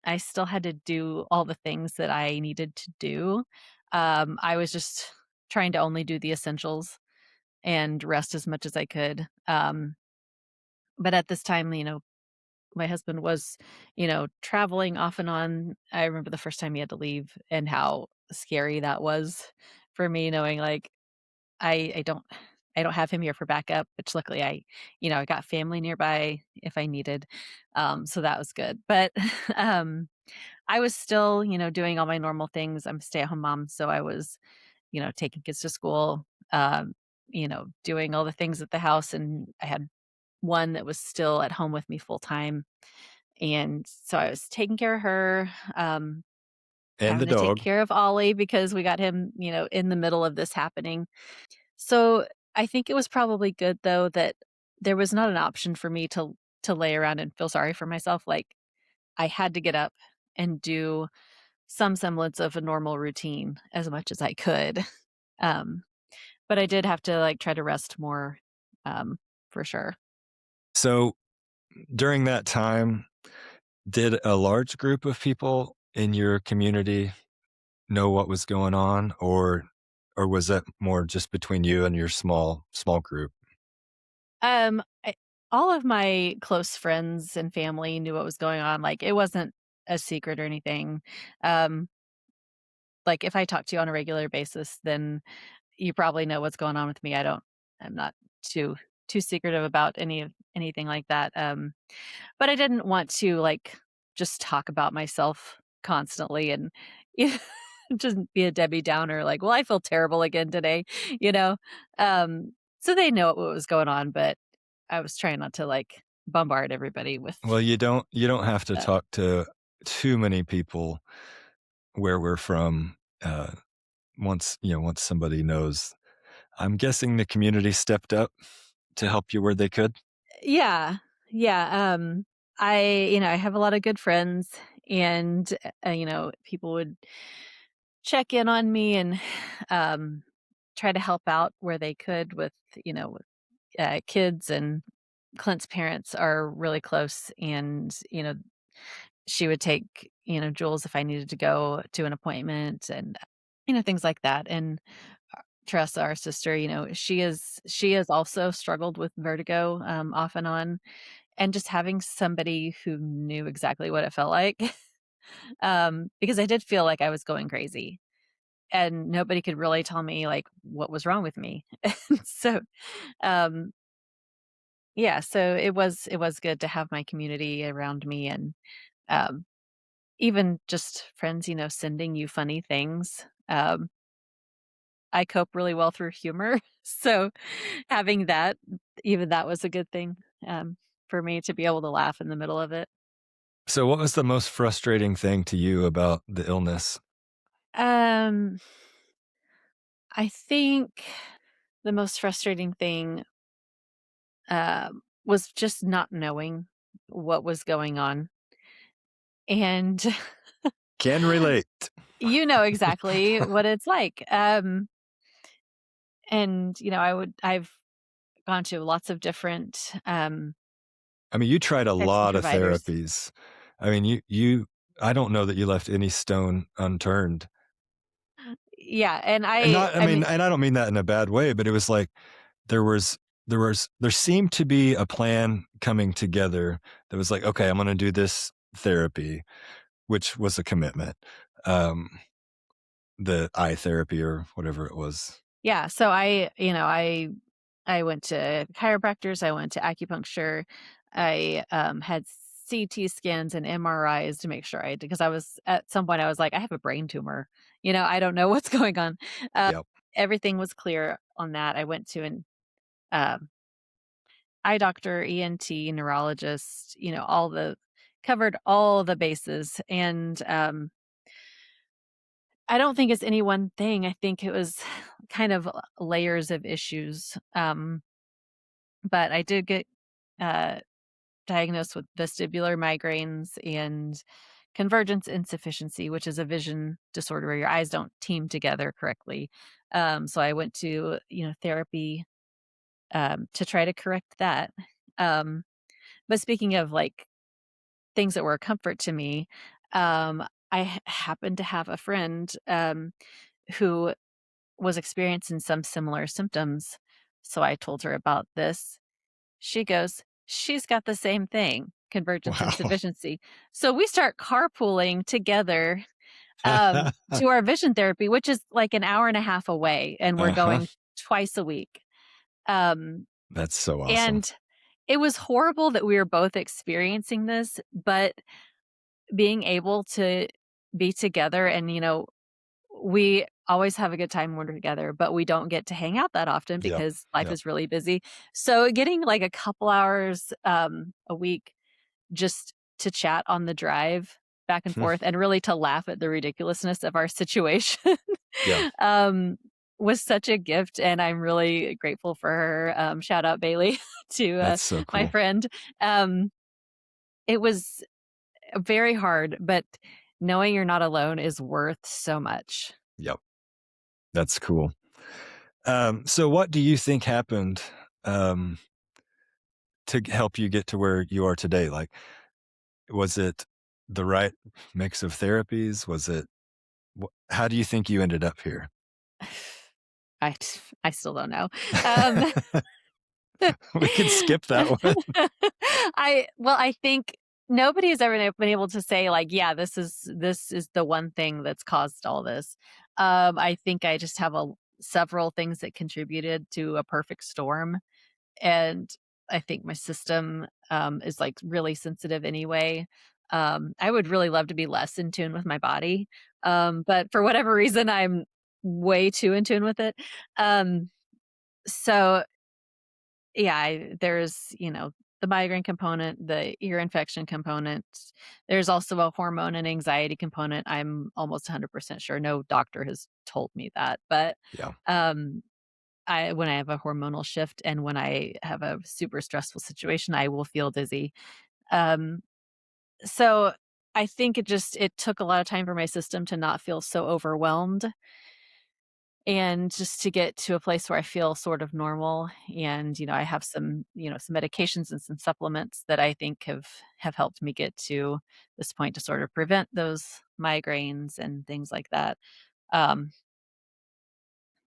Speaker 2: I still had to do all the things that I needed to do. I was just trying to only do the essentials and rest as much as I could, but at this time, my husband was, traveling off and on. I remember the first time he had to leave and how scary that was for me knowing like I don't I don't have him here for backup, which luckily I got family nearby if I needed. So that was good. But I was still, doing all my normal things. I'm a stay-at-home mom, so I was, taking kids to school, doing all the things at the house, and I had one that was still at home with me full time, and so I was taking care of her,
Speaker 1: And the
Speaker 2: having to take
Speaker 1: dog.
Speaker 2: care of Ollie because we got him, in the middle of this happening. So, I think it was probably good though that there was not an option for me to lay around and feel sorry for myself, like, I had to get up and do some semblance of a normal routine as much as I could. Um, but I did have to, like, try to rest more, um, for sure.
Speaker 1: So during that time, did a large group of people in your community know what was going on, or was that more just between you and your small group?
Speaker 2: I all of my close friends and family knew what was going on, like, it wasn't a secret or anything. Um, like, if I talk to you on a regular basis, then you probably know what's going on with me. I'm not too too secretive about anything like that. But I didn't want to, like, just talk about myself constantly and you know, just be a Debbie Downer, like, "Well, I feel terrible again today," you know? So they know what was going on, but I was trying not to, like, bombard everybody with
Speaker 1: Well, you don't have to
Speaker 2: that.
Speaker 1: talk to too many people where we're from, once somebody knows. I'm guessing the community stepped up to help you where they could?
Speaker 2: Yeah. Yeah, I have a lot of good friends and, people would check in on me and, um, try to help out where they could with, kids, and Clint's parents are really close, and, she would take, Jules if I needed to go to an appointment, and, things like that, and Tressa, our sister, she has also struggled with vertigo, off and on, and just having somebody who knew exactly what it felt like, because I did feel like I was going crazy, and nobody could really tell me, like, what was wrong with me. And so, um, yeah, so it was good to have my community around me, and, um, even just friends, sending you funny things. I cope really well through humor, so having that, even that was a good thing, um, for me to be able to laugh in the middle of it.
Speaker 1: So what was the most frustrating thing to you about the illness?
Speaker 2: Um, I think the most frustrating thing, was just not knowing what was going on, and
Speaker 1: Can relate.
Speaker 2: you know exactly what it's like, and, I've gone to lots of different,
Speaker 1: I mean, you tried a
Speaker 2: types of
Speaker 1: lot of
Speaker 2: providers.
Speaker 1: therapies. I mean, you I don't know that you left any stone unturned.
Speaker 2: Yeah, and
Speaker 1: And not I
Speaker 2: I
Speaker 1: mean,
Speaker 2: mean
Speaker 1: and I don't mean that in a bad way, but it was like there was there seemed to be a plan coming together that was like, "Okay, I'm gonna do this therapy," which was a commitment. Um, the eye therapy or whatever it was.
Speaker 2: yeah, so I went to chiropractors, I went to acupuncture, I, had CT scans and MRIs to make sure because I was at some point, I was like, "I have a brain tumor," I don't know what's going on. Uh,
Speaker 1: Yep.
Speaker 2: Everything was clear on that. I went to an, um, eye doctor, ENT, neurologist, covered all the bases, and, I don't think it's any one thing. I think it was kind of layers of issues. But I did get uh, diagnosed with vestibular migraines and convergence insufficiency, which is a vision disorder where your eyes don't team together correctly. So I went to therapy, to try to correct that. Um, but speaking of, like, things that were a comfort to me, happened to have a friend, who was experiencing some similar symptoms. So I told her about this. She goes, "She's got the same thing, convergence
Speaker 1: Wow.
Speaker 2: insufficiency." So we start carpooling together, to our vision therapy, which is like an hour and a half away, and we're
Speaker 1: Uh-huh.
Speaker 2: going twice a week. Um,
Speaker 1: That's so awesome.
Speaker 2: and it was horrible that we were both experiencing this, but being able to be together and, we always have a good time when we're together, but we don't get to hang out that often
Speaker 1: Yep.
Speaker 2: because life
Speaker 1: Yep.
Speaker 2: is really busy. So getting like a couple hours a week just to chat on the drive back and forth and really to laugh at the ridiculousness of our situation
Speaker 1: Yeah.
Speaker 2: um, was such a gift, and I'm really grateful for her. Shout out Bailey to
Speaker 1: That's so
Speaker 2: my
Speaker 1: cool.
Speaker 2: friend. Um, it was very hard, but knowing you're not alone is worth so much.
Speaker 1: Yep. That's cool. So what do you think happened, um, to help you get to where you are today? Like, was it the right mix of therapies? Was it how do you think you ended up here?
Speaker 2: I still don't know. Um,
Speaker 1: We could skip that one.
Speaker 2: I think nobody has ever been able to say like, yeah, this is the one thing that's caused all this. I think I just have a several things that contributed to a perfect storm, and I think my system is like really sensitive anyway. I would really love to be less in tune with my body, but for whatever reason, I'm way too in tune with it. Um, so yeah, there's, the migraine component, the ear infection component. There's also a hormone and anxiety component. I'm almost 100% sure. No doctor has told me that, but
Speaker 1: Yeah.
Speaker 2: um, when I have a hormonal shift and when I have a super stressful situation, I will feel dizzy. Um, so I think it took a lot of time for my system to not feel so overwhelmed and just to get to a place where I feel sort of normal. And, I have some medications and some supplements that I think have helped me get to this point to sort of prevent those migraines and things like that. Um,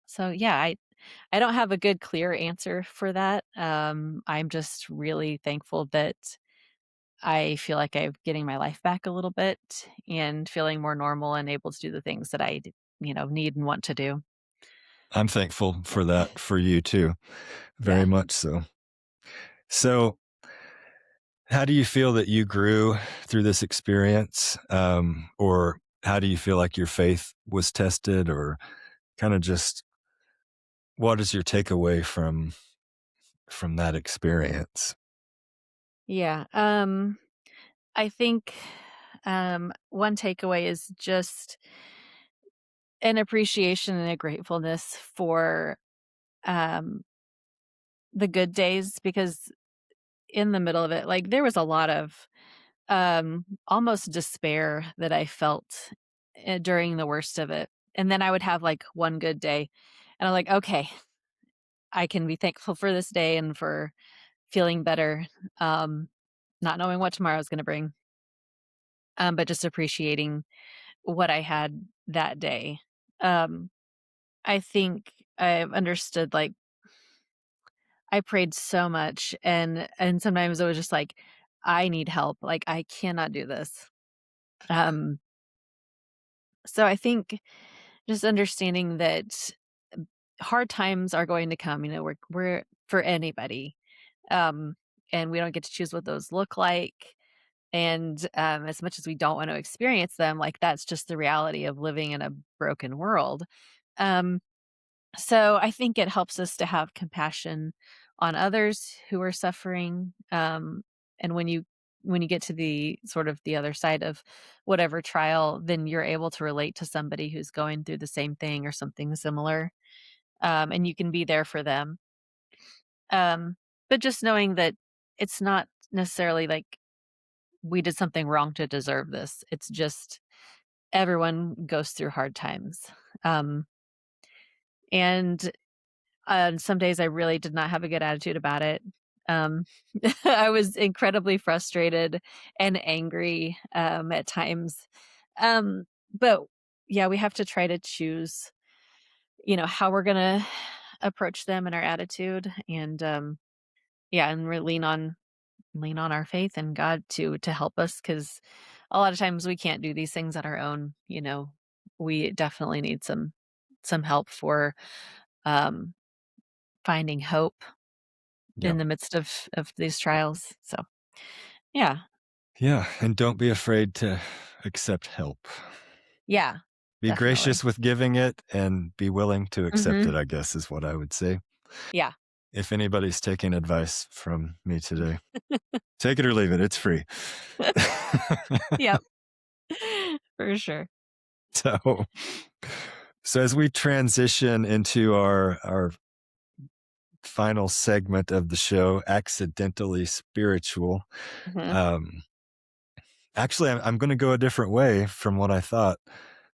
Speaker 2: so yeah, I don't have a good clear answer for that. I'm just really thankful that I feel like I'm getting my life back a little bit and feeling more normal and able to do the things that need and want to do.
Speaker 1: I'm thankful for that for you too, very
Speaker 2: Yeah.
Speaker 1: much so. So, how do you feel that you grew through this experience? Or how do you feel like your faith was tested, or kind of just what is your takeaway from that experience?
Speaker 2: Yeah. I think one takeaway is just an appreciation and a gratefulness for um the good days because in the middle of it, like there was a lot of almost despair that I felt during the worst of it. And then I would have like one good day and I'm like, okay, I can be thankful for this day and for feeling better. Um, not knowing what tomorrow is going to bring, but just appreciating what I had that day. Um, I think I've understood like I prayed so much and sometimes it was just like I need help. Like I cannot do this. Um so I think just understanding that hard times are going to come, we're for anybody. Um and we don't get to choose what those look like. And as much as we don't want to experience them, like that's just the reality of living in a broken world. Um So I think it helps us to have compassion on others who are suffering. And when you get to the sort of the other side of whatever trial, then you're able to relate to somebody who's going through the same thing or something similar, and you can be there for them. Um, but just knowing that it's not necessarily like we did something wrong to deserve this. It's just everyone goes through hard times. Um, and some days I really did not have a good attitude about it. Um, I was incredibly frustrated and angry, at times. But yeah, we have to try to choose, how we're gonna approach them and our attitude and, yeah, and lean on our faith and God to help us because a lot of times we can't do these things on our own, you know. We definitely need some help for, um, finding hope
Speaker 1: Yeah.
Speaker 2: in the midst of these trials, so, yeah.
Speaker 1: Yeah, and don't be afraid to accept help.
Speaker 2: Yeah.
Speaker 1: Be
Speaker 2: definitely.
Speaker 1: gracious with giving it and be willing to accept
Speaker 2: Mhm.
Speaker 1: it, I guess, is what I would say.
Speaker 2: Yeah.
Speaker 1: If anybody's taking advice from me today, take it or leave it. It's free.
Speaker 2: Yep. For sure.
Speaker 1: so, so as we transition into our final segment of the show, accidentally spiritual.
Speaker 2: Mhm.
Speaker 1: Um, Actually, I'm going to go a different way from what I thought,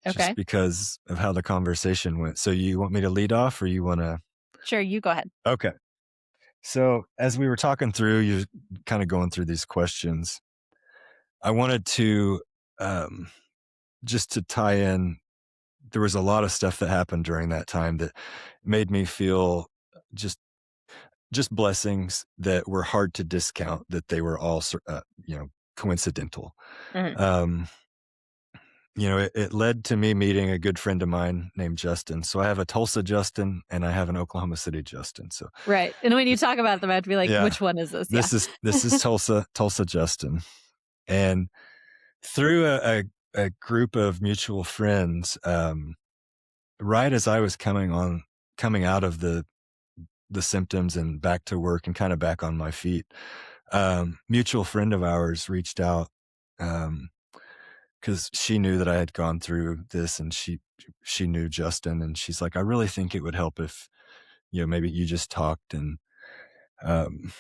Speaker 1: just
Speaker 2: Okay.
Speaker 1: because of how the conversation went. So, you want me to lead off, or you want to?
Speaker 2: Sure, you go ahead.
Speaker 1: Okay. So, as we were talking through, you kind of going through these questions. I wanted to um, just to tie in. There was a lot of stuff that happened during that time that made me feel just just blessings that were hard to discount. That they were all coincidental.
Speaker 2: Mhm.
Speaker 1: Um, it led to me meeting a good friend of mine named Justin. So I have a Tulsa Justin and I have an Oklahoma City Justin. So
Speaker 2: Right, and when you
Speaker 1: this,
Speaker 2: talk about them, I have to be like,
Speaker 1: yeah,
Speaker 2: "Which one is this?" Yeah.
Speaker 1: this is Tulsa Justin. And through a group of mutual friends, right as I was coming out of the symptoms and back to work and kind of back on my feet, mutual friend of ours reached out. Um, because she knew that I had gone through this, and she knew Justin, and she's like, I really think it would help if, maybe you just talked. Um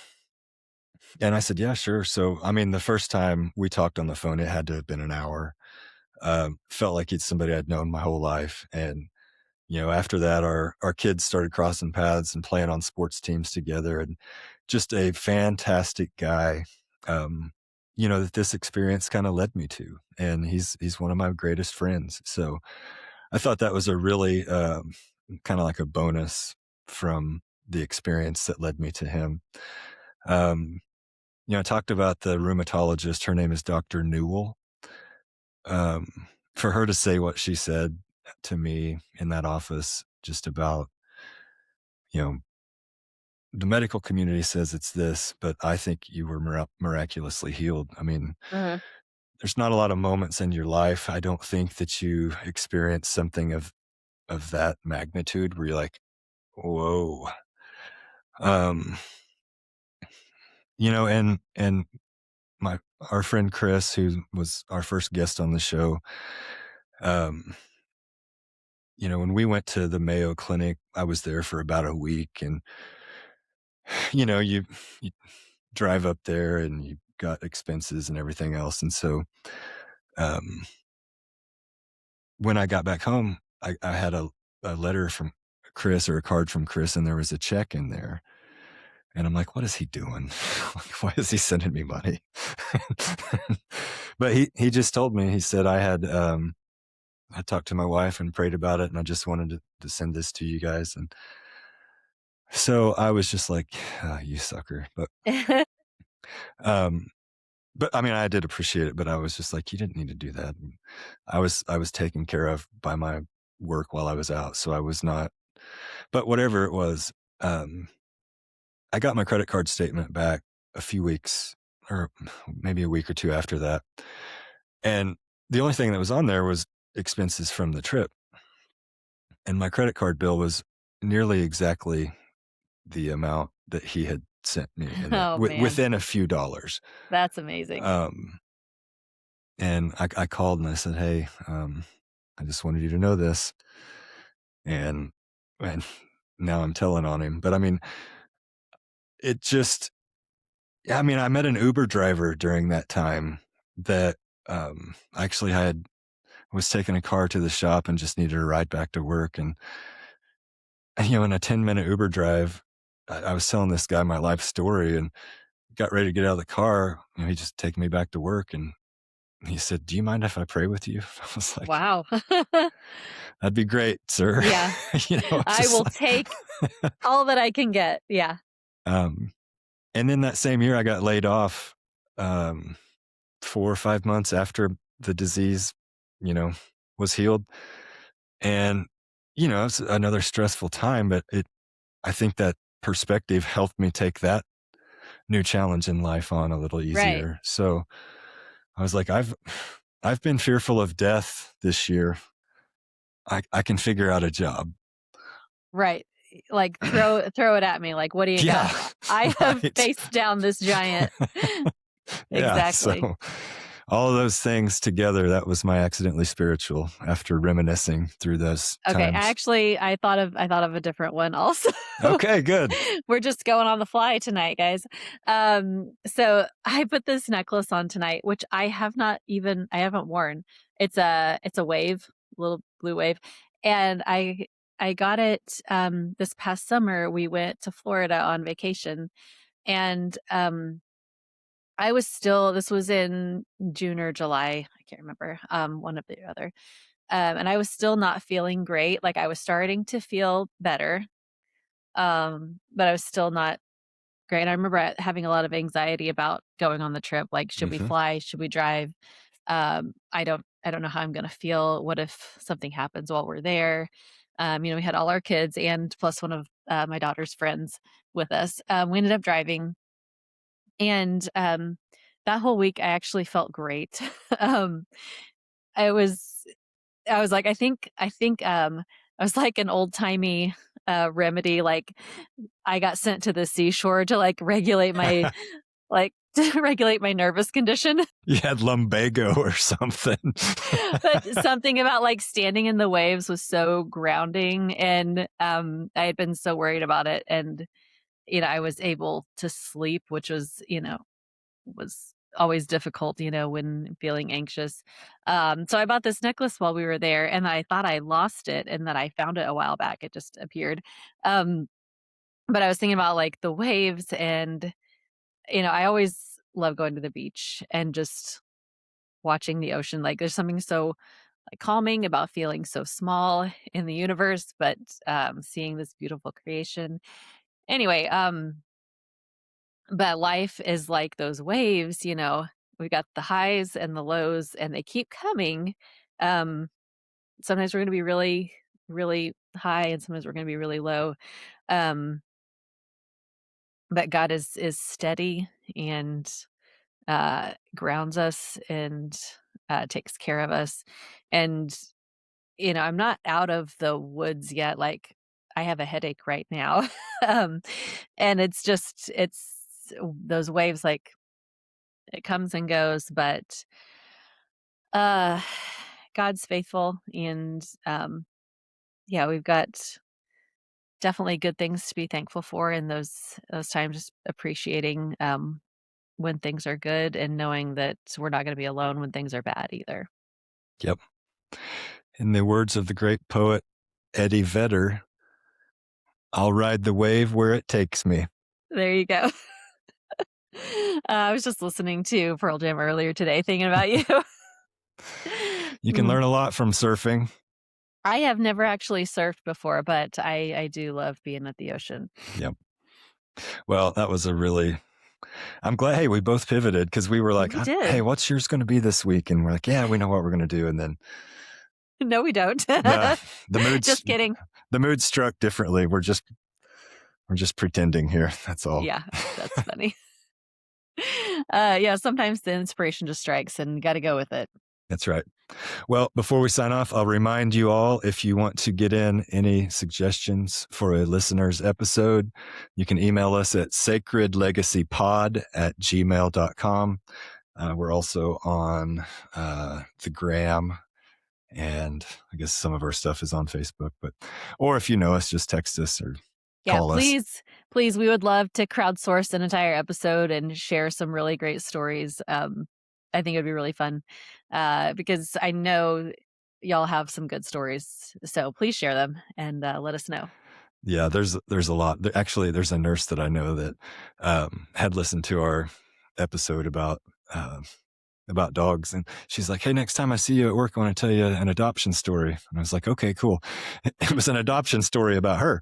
Speaker 1: and I said, yeah, sure. So I mean, the first time we talked on the phone, it had to have been an hour. Felt like it's somebody I'd known my whole life. And after that, our kids started crossing paths and playing on sports teams together, and just a fantastic guy. That this experience kind of led me to, and he's one of my greatest friends. So I thought that was a really kind of like a bonus from the experience that led me to him. Um, I talked about the rheumatologist. Her name is Dr. Newell. For her to say what she said to me in that office, just about, you know, the medical community says it's this, but I think you were miraculously healed. I mean,
Speaker 2: Mhm.
Speaker 1: there's not a lot of moments in your life, I don't think, that you experience something of that magnitude where you're like, whoa. Um, and my our friend Chris, who was our first guest on the show, um, when we went to the Mayo Clinic, I was there for about a week, and you drive up there and you got expenses and everything else. And so um, when I got back home, I had a letter from Chris, or a card from Chris, and there was a check in there. And I'm like, what is he doing? Like, why is he sending me money? But he just told me, he said, I talked to my wife and prayed about it, and I just wanted to send this to you guys. And so I was just like, "Ah, you sucker." Um, but I mean, I did appreciate it, but I was just like, you didn't need to do that. And I was taken care of by my work while I was out. So I was not, but whatever it was, um, I got my credit card statement back a few weeks, or maybe a week or two after that. And the only thing that was on there was expenses from the trip. And my credit card bill was nearly exactly the amount that he had sent me in there,
Speaker 2: Oh, man.
Speaker 1: within a few dollars.
Speaker 2: That's amazing.
Speaker 1: Um, and I called and I said, hey, I just wanted you to know this. And now I'm telling on him. But I mean, it just, yeah, I mean, I met an Uber driver during that time that actually was taking a car to the shop and just needed a ride back to work. And, in a 10-minute Uber drive, I was telling this guy my life story and got ready to get out of the car. He just taken me back to work. And he said, do you mind if I pray with you? I was like,
Speaker 2: Wow.
Speaker 1: that'd be great, sir.
Speaker 2: Yeah. I
Speaker 1: Just
Speaker 2: will take
Speaker 1: like,
Speaker 2: all that I can get. Yeah.
Speaker 1: um, and then that same year I got laid off, um, 4 or 5 months after the disease, you know, was healed. And, it's another stressful time, but I think that perspective helped me take that new challenge in life on a little
Speaker 2: Right.
Speaker 1: easier. So I was like, I've been fearful of death this year, I can figure out a job.
Speaker 2: Right. Like, throw it at me, like, "What do you
Speaker 1: Yeah,
Speaker 2: got?" I have
Speaker 1: right.
Speaker 2: faced down this giant.
Speaker 1: Yeah,
Speaker 2: Exactly.
Speaker 1: so all of those things together, that was my accidentally spiritual after reminiscing through those
Speaker 2: Okay,
Speaker 1: times.
Speaker 2: I thought of a different one also.
Speaker 1: Okay, good.
Speaker 2: We're just going on the fly tonight, guys. So I put this necklace on tonight, which I haven't worn. It's a wave, little blue wave, and I got it this past summer. We went to Florida on vacation, and I was still this was in June or July, I can't remember, one of the other. And I was still not feeling great. Like, I was starting to feel better, but I was still not great. And I remember having a lot of anxiety about going on the trip. Like, should we
Speaker 1: Mhm.
Speaker 2: fly? Should we drive? I don't know how I'm gonna feel. What if something happens while we're there? We had all our kids and plus one of my daughter's friends with us. We ended up driving, and that whole week I actually felt great. um, I was I was like, I was like an old-timey, remedy, like, I got sent to the seashore to, like, regulate my like, to regulate my nervous condition.
Speaker 1: You had lumbago or something.
Speaker 2: But something about, like, standing in the waves was so grounding, and, I had been so worried about it, and, I was able to sleep, which was always difficult, when feeling anxious. So I bought this necklace while we were there, and I thought I lost it and that I found it a while back. It just appeared. Um, but I was thinking about like the waves, and I always love going to the beach and just watching the ocean. Like, there's something so like calming about feeling so small in the universe, but seeing this beautiful creation. Anyway, but life is like those waves, we got the highs and the lows, and they keep coming. Um, Sometimes we're gonna be really, really high, and sometimes we're gonna be really low. Um, but God is steady and grounds us and takes care of us. And I'm not out of the woods yet. Like, I have a headache right now, um, and it's those waves, like, it comes and goes, but uh God's faithful, and yeah, we've got definitely good things to be thankful for in those times, just appreciating when things are good and knowing that we're not going to be alone when things are bad either.
Speaker 1: Yep. In the words of the great poet Eddie Vedder, I'll ride the wave where it takes me.
Speaker 2: There you go. I was just listening to Pearl Jam earlier today thinking about you.
Speaker 1: You can
Speaker 2: Mm.
Speaker 1: learn a lot from surfing.
Speaker 2: I have never actually surfed before, but I do love being at the ocean.
Speaker 1: Yep. Well, that was a really I'm glad, hey, we both pivoted because we were like,
Speaker 2: We
Speaker 1: hey,
Speaker 2: did.
Speaker 1: what's yours going to be this week? And we're like, yeah, we know what we're going to do. And then
Speaker 2: No, we don't.
Speaker 1: the, the moods,
Speaker 2: Just kidding.
Speaker 1: the mood struck differently. We're just pretending here. That's all.
Speaker 2: Yeah, that's funny. Yeah, sometimes the inspiration just strikes and gotta go with it.
Speaker 1: That's right. Well, before we sign off, I'll remind you all, if you want to get in any suggestions for a listener's episode, you can email us at sacredlegacypod@gmail.com. We're also on the gram, and I guess some of our stuff is on Facebook. Or if you know us, just text us or
Speaker 2: Yeah,
Speaker 1: call us.
Speaker 2: please, we would love to crowdsource an entire episode and share some really great stories. I think it'd be really fun, because I know y'all have some good stories, so please share them and, let us know.
Speaker 1: Yeah, there's a lot. Actually, there's a nurse that I know that had listened to our episode uh, about dogs, and she's like, "Hey, next time I see you at work, I want to tell you an adoption story." And I was like, "Okay, cool." It was an adoption story about her.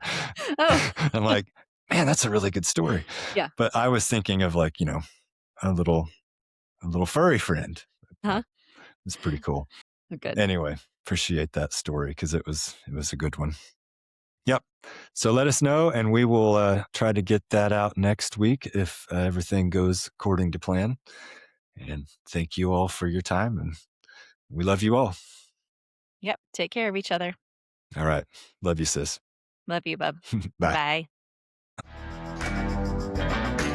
Speaker 2: Oh,
Speaker 1: I'm like, "Man, that's a really good story."
Speaker 2: yeah,
Speaker 1: But I was thinking of like, a little furry friend.
Speaker 2: huh?
Speaker 1: It's pretty cool.
Speaker 2: Oh, good.
Speaker 1: Anyway, appreciate that story because it was a good one. Yep. So let us know, and we will try to get that out next week if everything goes according to plan. And thank you all for your time, and we love you all.
Speaker 2: Yep, take care of each other.
Speaker 1: All right. Love you, sis.
Speaker 2: Love you, bub.
Speaker 1: Bye.
Speaker 2: Bye.